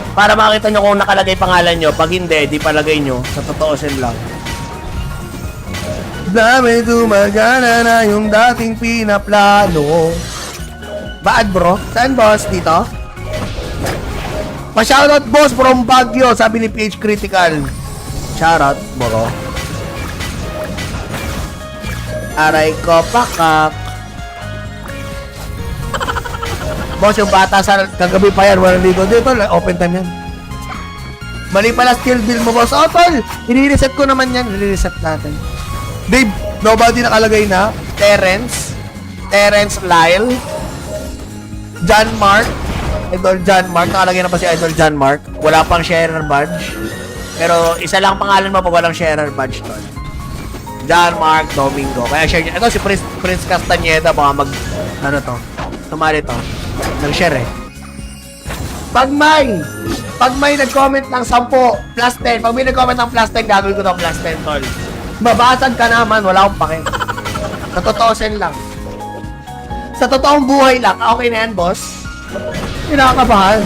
Para makita nyo kung nakalagay pangalan nyo. Pag hindi, di palagay nyo. Sa totoo sen lang. Dami tumagana na yung dating pinaplano. Bad, bro? Saan, boss? Dito? Pa-shoutout, boss, from Baguio. Sabi ni PH Critical. Shoutout, bro. Aray ko, pakak. Boss, yung bata sa kagabi pa yan, walang ligo. Dito, open time yan. Mali pala skill build mo, boss. Oh, tol! I-reset ko naman yan. I-reset natin. Dave, nobody nakalagay na. Terrence, Lyle, John Mark, Idol John Mark. Nakalagay na pa si Idol John Mark. Wala pang sharer badge. Pero isa lang pangalan mo pag walang sharer badge, tol. John Mark Domingo. Kaya share niya. Ito si Prince Castañeda. Baka mag, ano to, tumali to. Nag-share eh. Pag may nag-comment ng 10 plus 10, pag may nag-comment ng plus 10, gagawin ko ng plus 10, tol. Babasag ka naman, wala akong pake. Sa totoo sen lang. Sa totoong buhay lang, okay na yan, boss. Kinakabahan.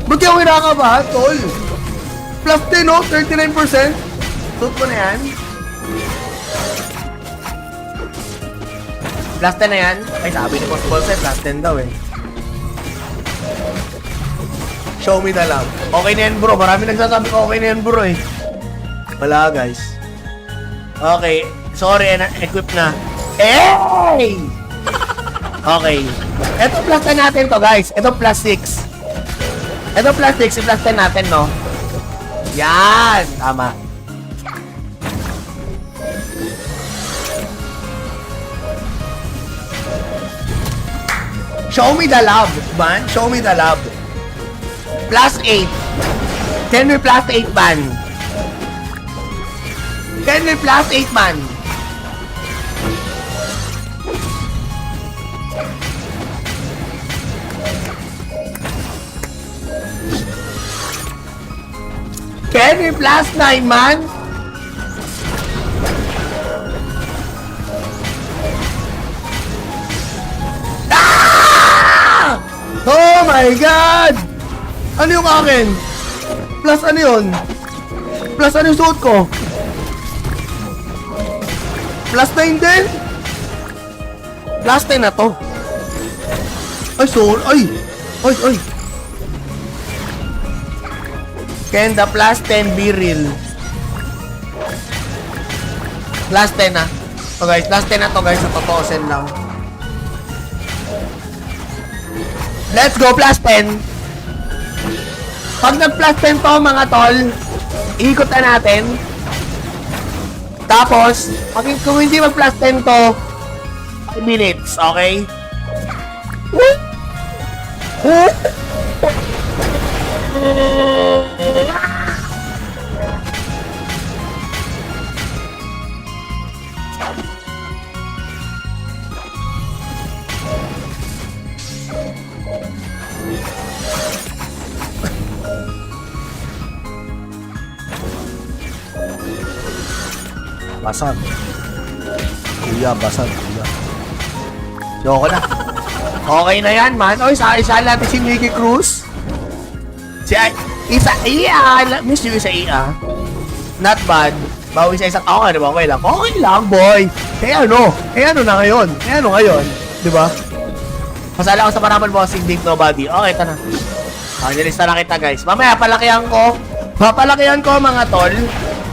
Ba't yung kinakabahan, tol? Plus 10, no? 39%. Tut mo na yan. Plus 10 na yan. Ay, sabi ni Boss Bolsa, plus 10 daw eh. Show me the love. Okay na yan bro. Marami nagsasabi ko okay na yan bro eh. Wala guys. Okay. Sorry, equip na. Hey! Okay. Ito plus 10 natin to guys. Ito plus 6. Ito plus 6. I-plus 10 natin no. Yan. Tama. Show me the love, man. Show me the love. Plus 8. Can we plus 8, man? Can we plus 8, man? Can we plus 9, man? Oh my God! Ano yung akin? Plus ano yun? Plus ano yung suot ko? Plus 9 din? Plus 10 na to. Ay, sorry. Ay! Ay, ay! Can the plus 10 be real? Plus 10 na. So guys, plus 10 na to guys. Sa totoosin lang. Let's go, plus 10. Pag nag-plus 10 to, mga tol, ikot na natin. Tapos, kung hindi mag-plus 10 to, 5 minutes, okay? Basag. Kuya, basag. Kuya. Yoko na. Okay na yan, man. Oy, isa natin si Nikki Cruz. Si Isa Iya. Miss you, Isa Iya. Not bad. Bawi sa isang ako, di ba? Okay lang. Okay lang, boy. ano na ngayon? Ano ngayon? Di ba? Masala ko sa Paraman Bossing Dave Nobody. Okay, ito na. Nilista na kita, guys. Mamaya, palakihan ko. Papalakihan ko, mga tol.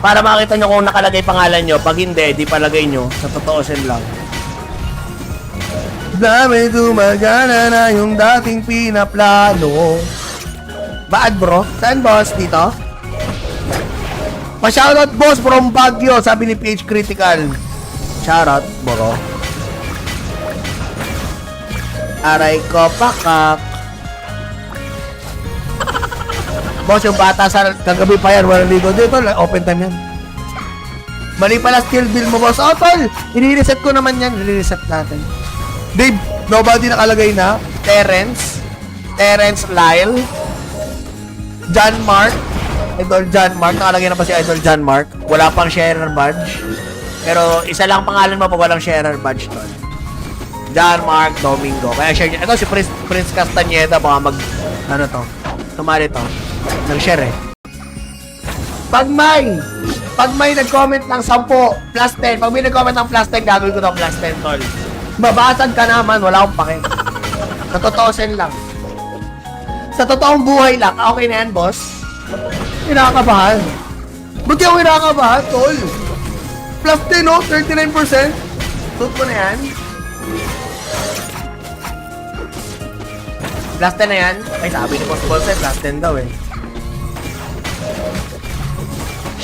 Para makita nyo kung nakalagay pangalan nyo. Pag hindi, di palagay nyo. Sa totoosin lang. Dami tumagana na yung dating pinaplano. Bad bro? Saan boss? Dito? Pa-shoutout boss from Baguio. Sabi ni PH Critical. Shoutout bro. Aray ko pakak. Boss, yung bata sa kagabi pa yan, walang ligo. Dito, open time yan. Mali pala skill build mo, boss. Oh, tol! I-reset ko naman yan. I-reset natin. Dave, nobody nakalagay na. Terrence Lyle. John Mark. Idol John Mark. Nakalagay na pa si Idol John Mark. Wala pang sharer badge. Pero isa lang pangalan mo pag walang sharer badge, tol. John Mark Domingo. Kaya share nyo. Ito si Prince Castañeda. Baka mag... Ano to? Tumali to. Nag-share eh. Pag may nag-comment ng 10 plus 10, pag may nag-comment ng plus 10, gagawin ko ng plus 10, tol. Mabasag ka naman, wala akong pake. Sa totoosin lang. Sa totoong buhay lang, okay na yan, boss? Kinakabahan. Ba't yung kinakabahan, tol? Plus 10, no? 39%. Suot mo na yan. Plus 10 na yan. Ay, sabi ni Boss Bolsa, plus 10 daw eh.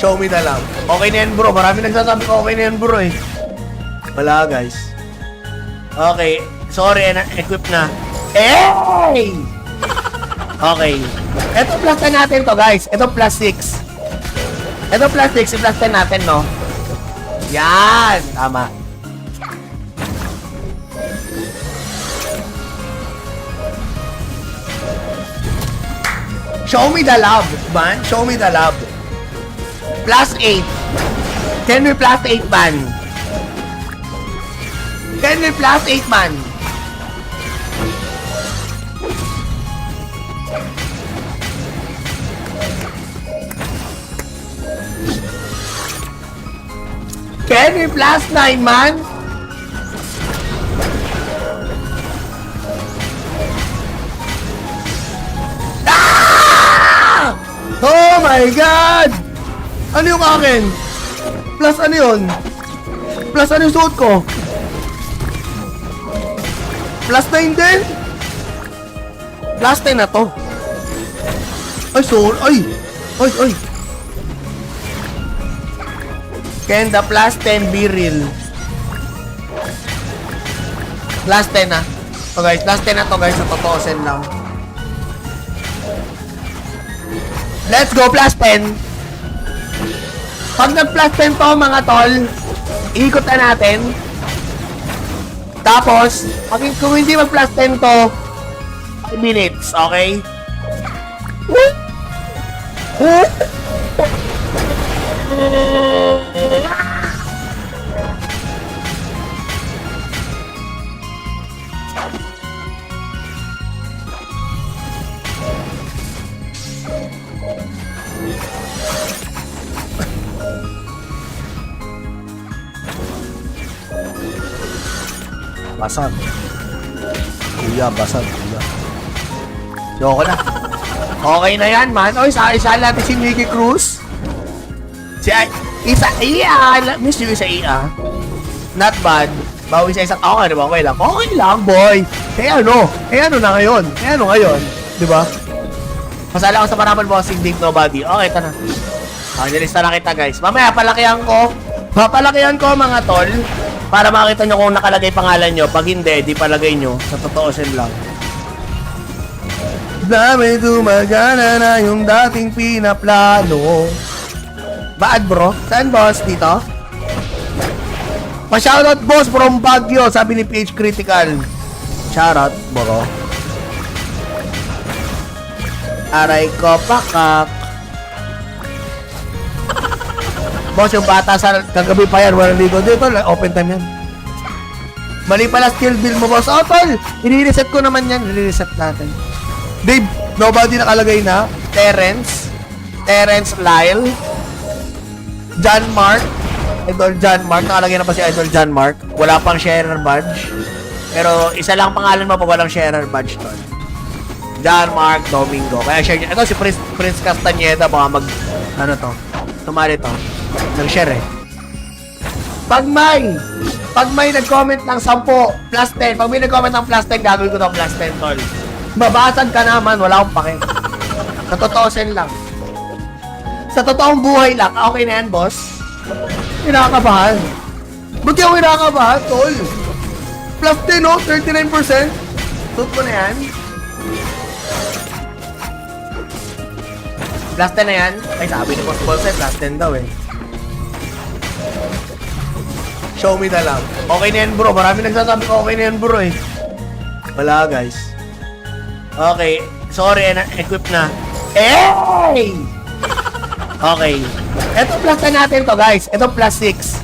Show me the love. Okay na yan bro. Marami nagsasabi ko okay na yan bro eh. Wala guys. Okay. Sorry, equip na. Hey! Okay. Ito plus 10 natin to guys. Ito plus 6. Ito plus 6. I-plus 10 natin no. Yan. Tama. Show me the love, man. Show me the love. Plus 8. Can we plus 8, man? Can we plus 8, man? Can we plus 9, man? Oh my God! Ano yung akin? Plus ano yun? Plus ano yung suot ko? Plus 9 din? Plus 10 na to. Ay, sorry. Ay! Ay, ay! Can the plus 10 be real? Plus 10 na. So guys, plus 10 na to guys. Sa totoo sen lang. Let's go, plus 10. Pag nag-plus 10 to mga tol, ikot na natin. Tapos, kung hindi mag-plus 10 to, 5 minutes, okay? Basag. Kuya, basag. Kuya. Yoko na. Okay na yan, man. Oy, isa natin si Mickey Cruz. Isa miss you isa Not bad. Bawi sa isang okay, diba? Okay lang. Okay lang, boy. Ano na ngayon? Ano ngayon? Diba? Pasala ko sa Paramal Bossing Big Nobody. Okay, ito na. Nilista na kita, guys. Mamaya, palakihan ko. Papalakihan ko, mga tol. Para makita nyo kung nakalagay pangalan nyo. Pag hindi, di palagay nyo. Sa totoo sin lang. Dami dumagana na yung dating pinaplano. Bad bro? Saan boss? Dito? Pa-shoutout boss from Baguio. Sabi ni PH Critical. Shoutout bro. Aray ko pakak. Boss, yung bata sa kagabi pa yan, walang ligo. Dito, open time yan. Mali pala skill build mo, boss. Oh, tol! I-reset ko naman yan. I-reset natin. Dave, nobody nakalagay na. Terrence, Lyle, John Mark, Idol John Mark. Nakalagay na pa si Idol John Mark. Wala pang sharer badge. Pero isa lang pangalan mo pag walang sharer badge, tol. John Mark Domingo. Kaya share niya. Ito si Prince Castañeda. Baka tumali to. Nag-share eh. Pag may nag-comment ng 10 plus 10, pag may nag-comment ng plus 10, gagawin ko ng plus 10, tol. Mabasag ka naman, wala akong pake. Sa totoo sen lang. Sa totoong buhay lang, okay na yan, boss? Kinakabahan. Ba't yung kinakabahan, tol? Plus 10, no? 39%. Tut mo na yan. Plus 10 na yan. Ay, sabi ni Boss Bolsay, plus 10 daw eh. Show me na lang. Okay na yan, bro. Marami nagsasabi ko okay na yan, bro eh. Wala, guys. Okay. Sorry, equip na. Hey! Okay. Ito plus 10 natin to, guys. Ito plus 6.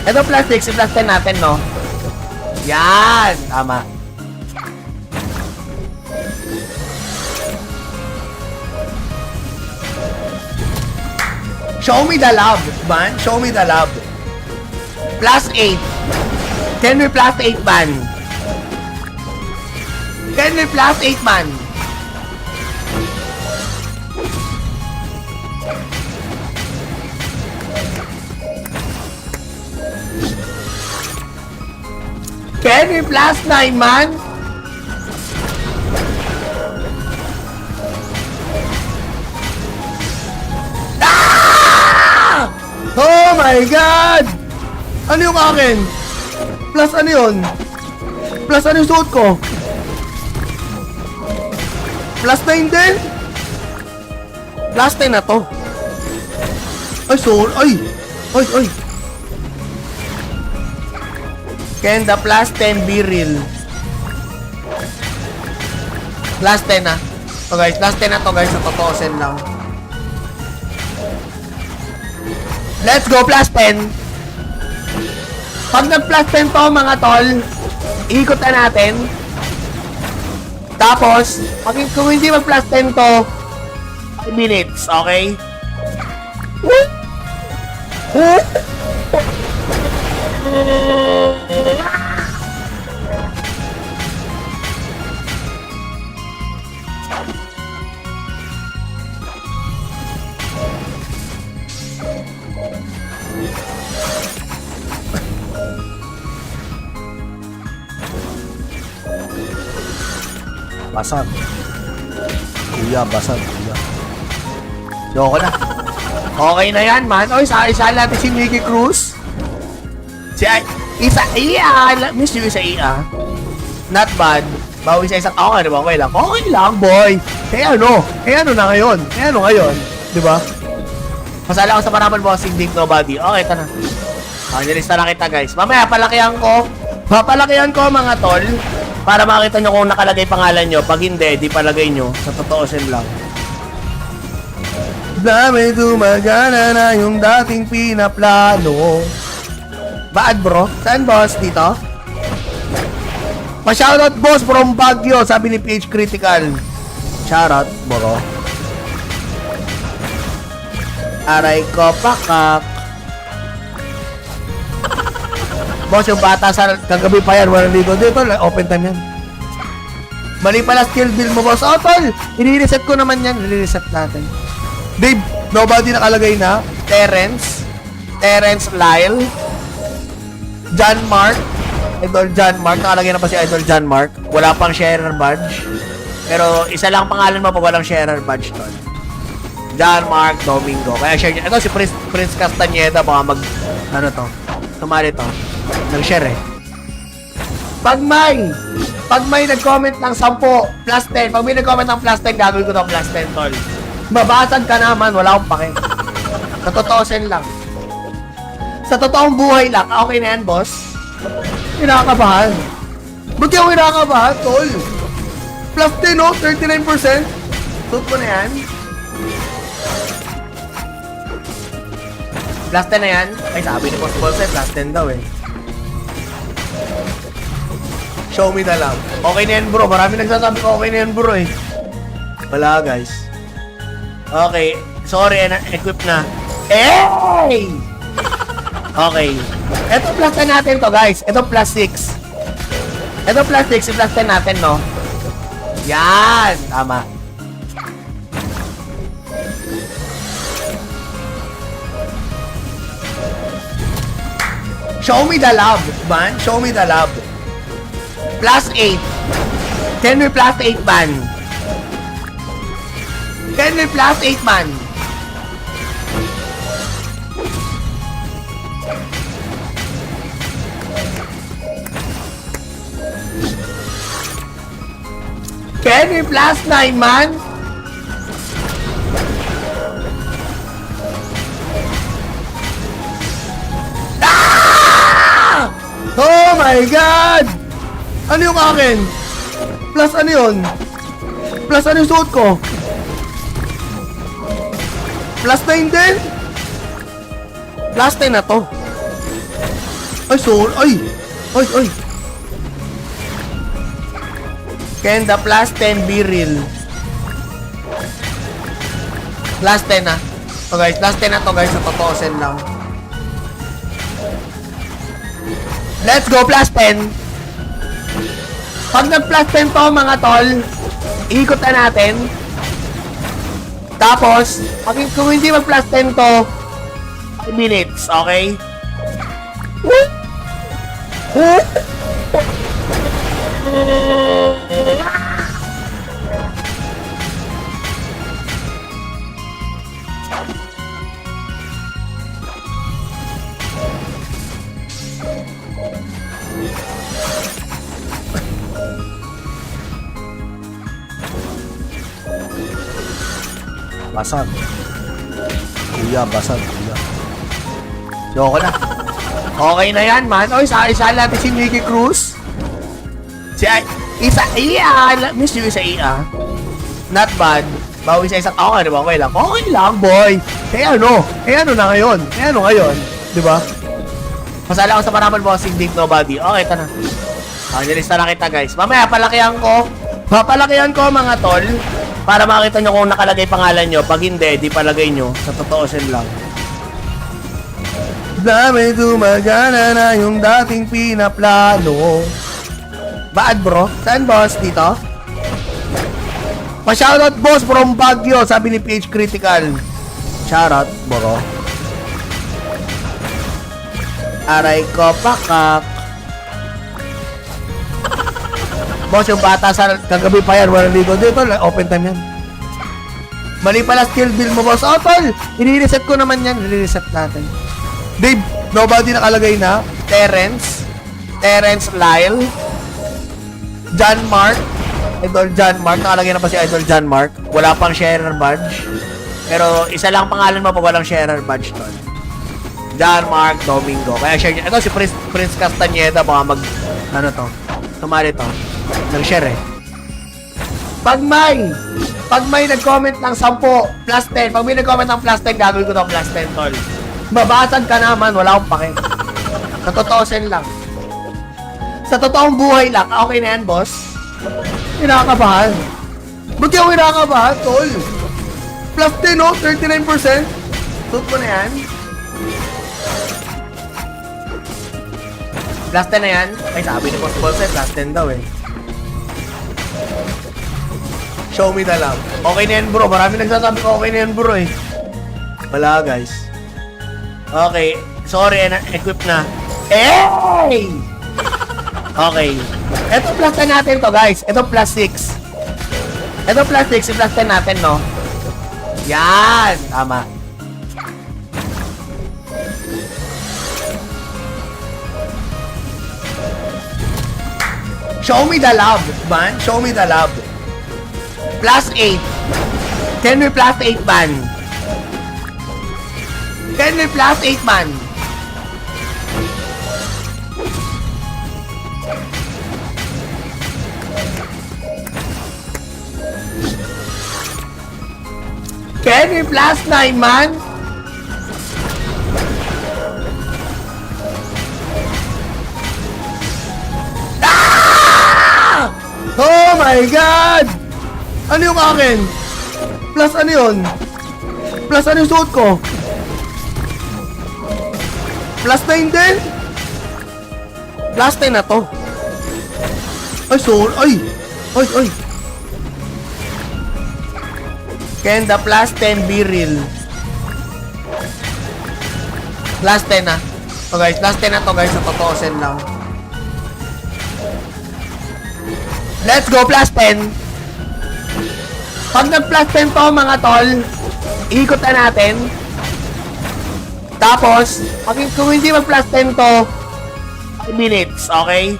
Ito plus 6. I-plus 10 natin, no? Yan! Tama. Show me the love, man. Show me the love. Plus 8. Can we plus 8, man? Can we plus 8, man? Can we plus 9, man? Ah! Oh my God! Ano yung akin? Plus ano yun? Plus ano yung suot ko? Plus 9 din? Plus 10 na to. Ay, sorry. Ay! Ay, ay! Can the plus 10 be real? Plus 10 na. So guys, plus 10 na to guys. Sa totoo sen lang. Let's go, plus 10. Pag nag-plus 10 to mga tol, ikot na natin. Tapos, kung hindi mag-plus 10 to, 5 minutes, okay? Basag. Kuya, basag. Kuya. Yoko na. Okay na yan, man. Oy, isa natin si Mickey Cruz. Miss you isa iya. Not bad. Bawi sa isang, okay, di ba? Okay lang. Okay lang, boy. ano na ngayon? Di ba? Masala ko sa paraman bossing Big Nobody. Okay, ito na. Nilista na kita, guys. Mamaya, papalakihan ko mga tol para makita nyo kung nakalagay pangalan nyo. Pag hindi, di palagay nyo. Sa totoo sin lang. Dami dumagana na yung dating pinaplano. Bad bro? Saan boss? Dito? Pa-shoutout boss from Baguio, sabi ni PH Critical. Shoutout bro. Aray ko pakak. Boss, yung bata sa kagabi pa yan, walang ligo. Dito, open time yan. Mali pala skill build mo, boss. Oh, tol! I-reset ko naman yan. I-reset natin. Dave, nobody nakalagay na. Terrence Lyle. John Mark. Idol John Mark. Nakalagay na pa si Idol John Mark. Wala pang sharer badge. Pero isa lang pangalan mo pag walang sharer badge, tol. John Mark Domingo. Kaya share niya. Ito si Prince Castañeda. Baka tumali to. Nag-share eh. Pag may nag-comment ng 10 plus 10, pag may nag-comment ng plus 10, gagawin ko ng plus 10, tol. Mabasag ka naman, wala akong pake. Sa totoo sen lang. Sa totoong buhay lang, okay na yan, boss. Kinakabahan. Ba't yung kinakabahan, tol? Plus 10, no? 39%. Suit mo na yan. Plus 10 na yan. Ay, sabi ni Boss Bolse, plus 10 daw eh. Show me the love. Okay na yan, bro. Marami nagsasabi ko okay na yan, bro eh. Wala, guys. Okay. Sorry, equip na. Hey! Okay. Ito plus 10 natin to, guys. Ito plus 6. Ito plus 6. Plus 10 natin, no? Yan! Tama. Show me the love, man. Show me the love. Plus 8. Can we plus 8, man? Can we plus 8, man? Can we plus 9, man? Ah! Oh my God! Ano yung akin? Plus ano yun? Plus ano yung suot ko? Plus 9 din? Plus 10 na to. Ay, sorry. Ay. Can the plus 10 be real? Plus 10 na. So guys, plus 10 na to guys. Sa totoo sen lang. Let's go plus 10. Pag nag-plus 10 to mga tol, ikot na natin. Tapos, kung hindi mag-plus 10 to, 5 minutes, okay? Basag. Kuya, basag. Kuya. Yoko na. Okay na yan, man. Oy, isa natin si Mickey Cruz. Miss you isa iya. Not bad. Bawi sa isang, okay, di ba? Okay lang. Okay lang, boy. ano na ngayon? Di ba? Masala ko sa paraman bossing Big Nobody. Okay, ito na. Nilista na kita, guys. Mamaya, papalakihan ko mga tol para makita nyo kung nakalagay pangalan nyo. Pag hindi, di palagay nyo. Sa totoo sin lang. Dami dumagana na yung dating pinaplano. Bad bro? Saan boss? Dito? Pa-shoutout boss from Baguio, sabi ni PH Critical. Shoutout bro. Aray ko pakak. Boss, yung bata sa kagabi pa yan, walang ligo. Dito, open time yan. Mali pala skill build mo, boss. Oh, tol! I-reset ko naman yan. I-reset natin. Dave, nobody nakalagay na. Terrence, Lyle, John Mark, Idol John Mark. Nakalagay na pa si Idol John Mark. Wala pang sharer badge. Pero isa lang pangalan mo pag walang sharer badge, tol. John Mark Domingo. Kaya share niya. Ito si Prince Castañeda. Baka ano to? Tumali to. Nag-share eh. Pag may nag-comment ng 10, plus 10. Pag may nag-comment ng plus 10, gagawin ko to plus 10, tol. Mabasag ka naman, wala akong pake. Sa totoo lang. Sa totoong buhay lang. Okay na yan, boss? Kinakabahan. Ba't yung kinakabahan, tol? Plus 10, no? 39%. Suit mo na yan. Plus 10 na yan. Ay, sabi ni Boss Bolsa, plus 10 daw eh. Show me the love. Okay na yan, bro. Marami nagsasabi ko okay na yan, bro eh. Wala, guys. Okay. Sorry, equip na. Hey! Okay. Ito plus 10 natin to, guys. Ito plus 6. Ito plus 6. Plus 10 natin, no? Yan! Tama. Show me the love, man. Show me the love. Plus 8. Can we plus 8, man? Can we plus 8, man? Can we plus 9, man? Ah! Oh my God! Ano yung akin? Plus ano yun? Plus ano yung suot ko? Plus 9 din? Plus 10 na to. Ay, sorry. Ay. Can the plus 10 be real? Plus 10 na. So guys, plus 10 na to guys. Sa totoo lang. Let's go, plus 10. Pag nag-plus 10 to mga tol, ikot na natin. Tapos, kung hindi mag-plus 10 to, 5 minutes, okay?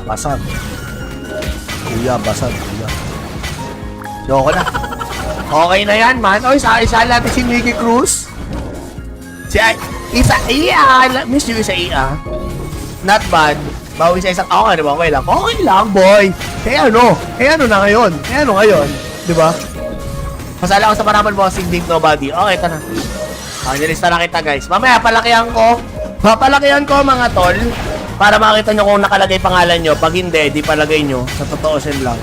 Basag. Kuya, basag. Kuya. Yoko na. Okay na yan, man. Oy, isa natin si Mickey Cruz. Si Isa. Miss you, Isa. Not bad. Bawi sa isang. Okay, diba? Okay lang. Okay lang, boy. ano na ngayon? Ano ngayon? Diba? Masala ako sa paraman bossing Big Nobody. Okay, ito na. Nilista na kita, guys. Mamaya, palakihan ko. Papalakihan ko, mga tol. Para makita nyo kung nakalagay pangalan nyo. Pag hindi, di palagay nyo. Sa totoo lang.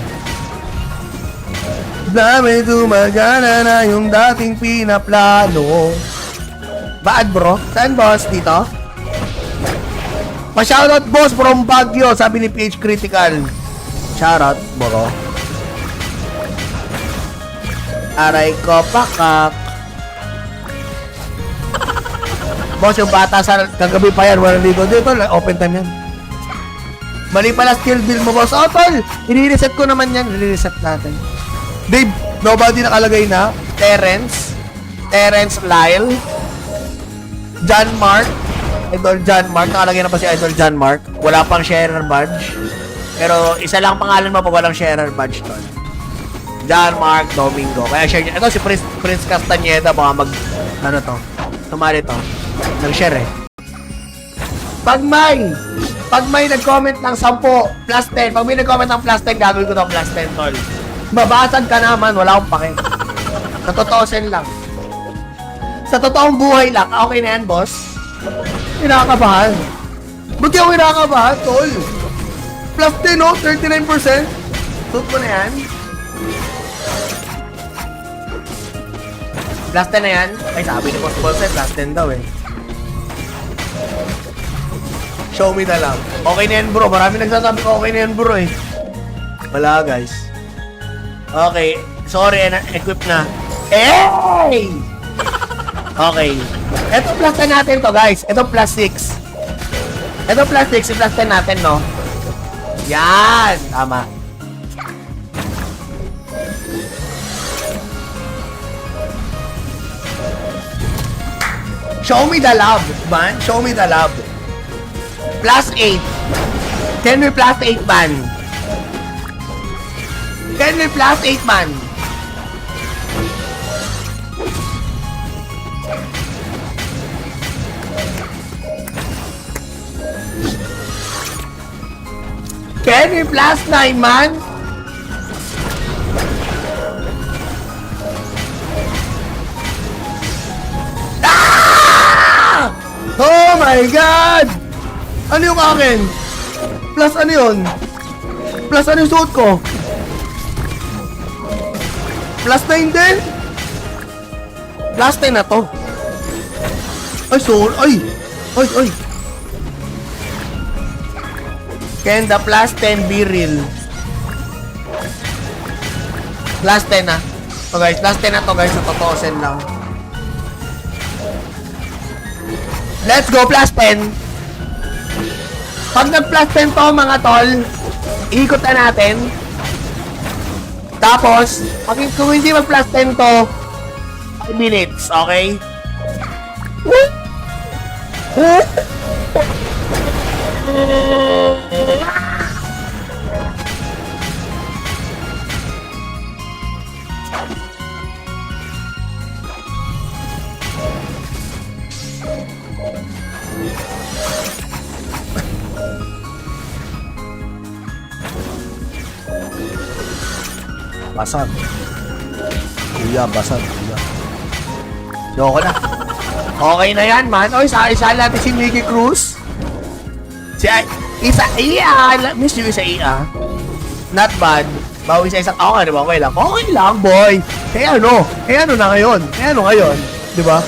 Dami gumagana na yung dating pinaplano. Bad, bro? Saan, boss? Dito? Pa-shoutout, boss, from Baguio. Sabi ni PH Critical. Shoutout, bro. Aray ko, pakak. Boss, yung bata sa kagabi pa yan, walang ligo. Dito, open time yan. Mali pala skill build mo, boss. Oh, tol! I-reset ko naman yan. I-reset natin. Dave, nobody nakalagay na. Terrence, Lyle, John Mark, Idol John Mark. Nakalagay na pa si Idol John Mark. Wala pang sharer badge. Pero isa lang pangalan mo pag walang sharer badge, tol. John Mark Domingo. Kaya share niya. Ito si Prince Castañeda. Baka ano to? Tumali to. Nag-share eh. Pag may nag-comment ng 10, plus 10. Pag may nag-comment ng plus 10, gagawin ko to plus 10, tol. Mabasag ka naman, wala akong pake. Sa totoo lang. Sa totoong buhay lang. Okay na yan, boss? Kinakabahan. Ba't yung kinakabahan, tol? Plus 10, no? 39%. Suit mo na yan. Plus 10 na yan. Ay, sabi ni Boss Bolset, plus 10 daw eh. Show me the love. Okay na yan bro. Marami nagsasabi ko okay na yan bro eh. Wala guys. Okay. Sorry, equip na. Hey! Okay. Ito plus 10 natin to guys. Ito plus 6. Ito plus 6. Plus 10 natin no. Yan. Tama. Show me the love, man. Show me the love. Plus 8. Can we plus 8, man? Can we plus 8, man? Can we plus 9, man? Oh my God! Ano yung akin? Plus ano yun? Plus ano yung suot ko? Plus 9 din? Plus 10 na to. Ay, sorry. Ay! Ay, ay. Can the plus 10 be real? Plus 10 na. So guys, plus 10 na to guys. Sa totoosin lang. Let's go, plus 10. Pag nag-plus 10 to, mga tol, ikot na natin. Tapos, kung hindi mag-plus 10 to, 5 minutes, okay? Basag. Kuya, basag. Kuya. Loko na. Okay na yan, man. Oy, isa natin si Mickey Cruz. Si Isa Iya. Miss you, Isa Iya. Not bad. Bawi sa isang okay, di ba? Okay lang. Okay lang, boy. Eh ano na ngayon? Eh ano ngayon? Di ba?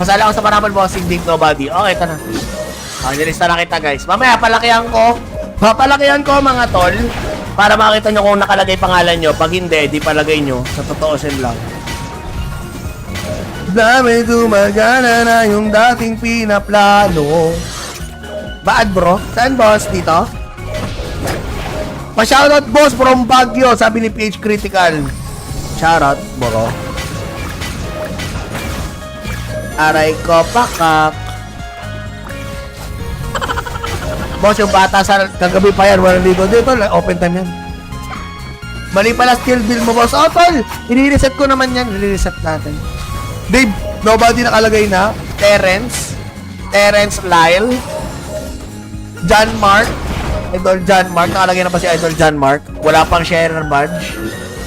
Masala ako sa parapan bossing Big Nobody. Okay, ito na. Okay, nilista na kita, guys. Mamaya, palakihan ko. Papalakihan ko, mga tol. Para makita nyo kung nakalagay pangalan nyo. Pag hindi, di palagay nyo. Sa totoosin lang. Dami gumagana na yung dating pinaplano. Bad bro? Saan boss? Dito? Pa-shoutout boss from Baguio. Sabi ni PH Critical. Shoutout bro. Aray ko pakak. Boss, yung bata sa kagabi pa yan, walang ligo. Dito, open time yan. Mali pala skill build mo, boss. Oh, tol! I-reset ko naman yan. I-reset natin. Dave, nobody nakalagay na. Terrence Lyle. John Mark. Idol John Mark. Nakalagay na pa si Idol John Mark. Wala pang sharer badge.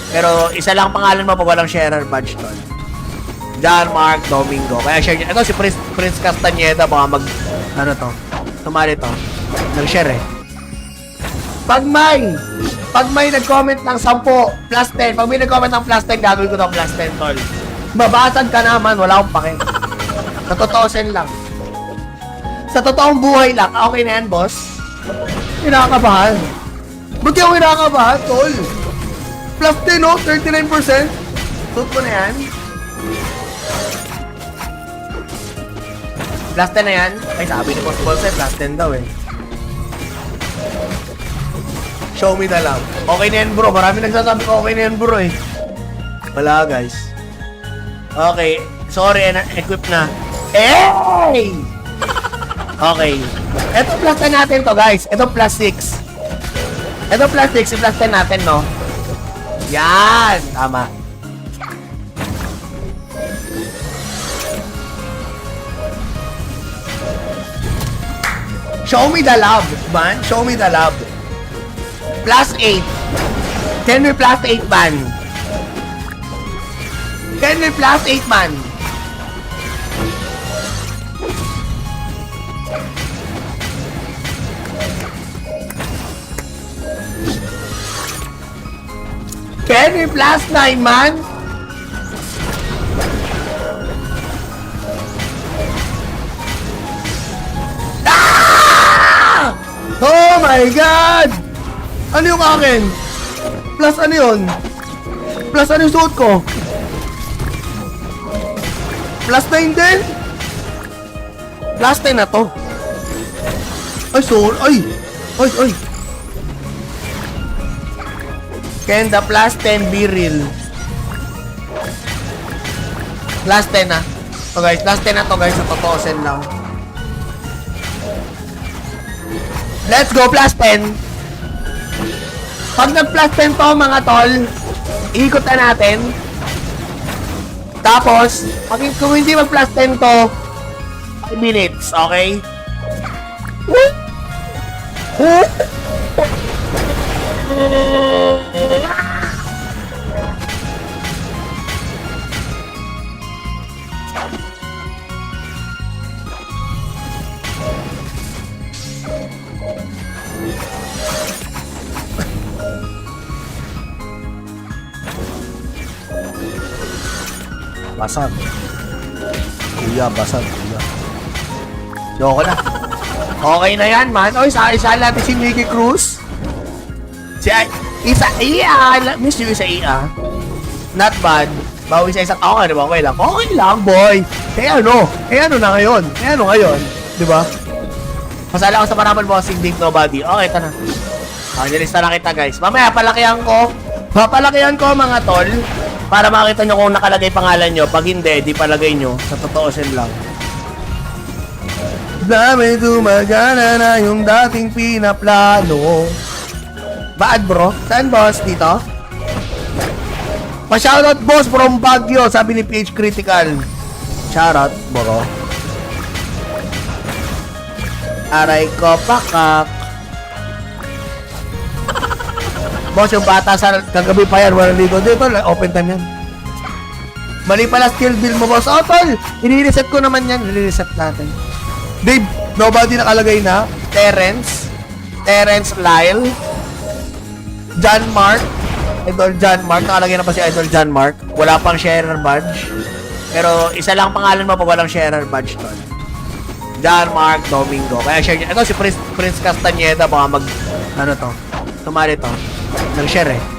Pero isa lang pangalan mo pag walang sharer badge, tol. John Mark Domingo. Kaya share niya. Ito si Prince Castañeda. Baka mag... Ano to? Tumali to. Nag-share eh. Pag may nag-comment ng 10 plus 10, pag may nag-comment ng plus 10, gagawin ko ng plus 10, tol. Mabasag ka naman, wala akong pake. Sa totoosin lang. Sa totoong buhay lang, okay na yan, boss. Kinakabahan. Ba't yung kinakabahan, tol? Plus 10, no? 39%. Suot ko na yan. Plus 10 na yan. Ay, sabi ni Boss Bolset, plus 10 daw eh. Show me the love. Okay na yan bro. Marami nagsasabi ko okay na yan bro eh. Wala guys. Okay. Sorry, equip na. Hey! Okay. Ito plus 10 natin to guys. Ito plus 6. Ito plus 6. Plus 10 natin no. Yan. Tama. Show me the love, man. Show me the love. Plus 8. Can we plus 8, man? Can we plus 8, man? Can we plus 9, man? my God! Ano yung akin? Plus ano yun? Plus ano yung suot ko? Plus 9 din? Plus 10 na to. Ay, sorry. Ay. Can the plus 10 be real? Plus 10 na. So guys, plus 10 na to guys. Sa totoosin lang. Let's go, plus 10. Pag nag-plus 10 to mga tol, ikot na natin. Tapos, kung hindi mag-plus 10 to, 5 minutes, okay? Basag. Kuya, basag, kuya. Loko na. Okay na yan, man. Oy, isa natin si Nikki Cruz. Miss you, Isa. Not bad. Bawi sa isang okay, di ba? Okay lang. Okay lang, boy. ano na ngayon? Ano ngayon? Di ba? Masala ako sa Paraman Bossing Dave Nobody. Okay, ito na. Nilista na kita, guys. Mamaya, papalakihan ko, mga tol. Para makita nyo kung nakalagay pangalan nyo. Pag hindi, di palagay nyo. Sa totoosin lang. Dami tumagana na yung dating pinaplano. Bad bro? Saan boss? Dito? Pa-shoutout boss from Baguio. Sabi ni PH Critical. Shoutout bro. Aray ko pakak. Boss, yung bata sa kagabi pa yan, walang ligo. Dito, open time yan. Mali pala skill build mo, boss. Oh, tol! I-reset ko naman yan. I-reset natin. Dave, nobody nakalagay na. Terrence Lyle. John Mark. Idol John Mark. Nakalagay na pa si Idol John Mark. Wala pang sharer badge. Pero isa lang pangalan mo pag walang sharer badge, tol. John Mark Domingo. Kaya share niya. Ito si Prince Castañeda. Baka ano to. Tumali to. Nag-share eh.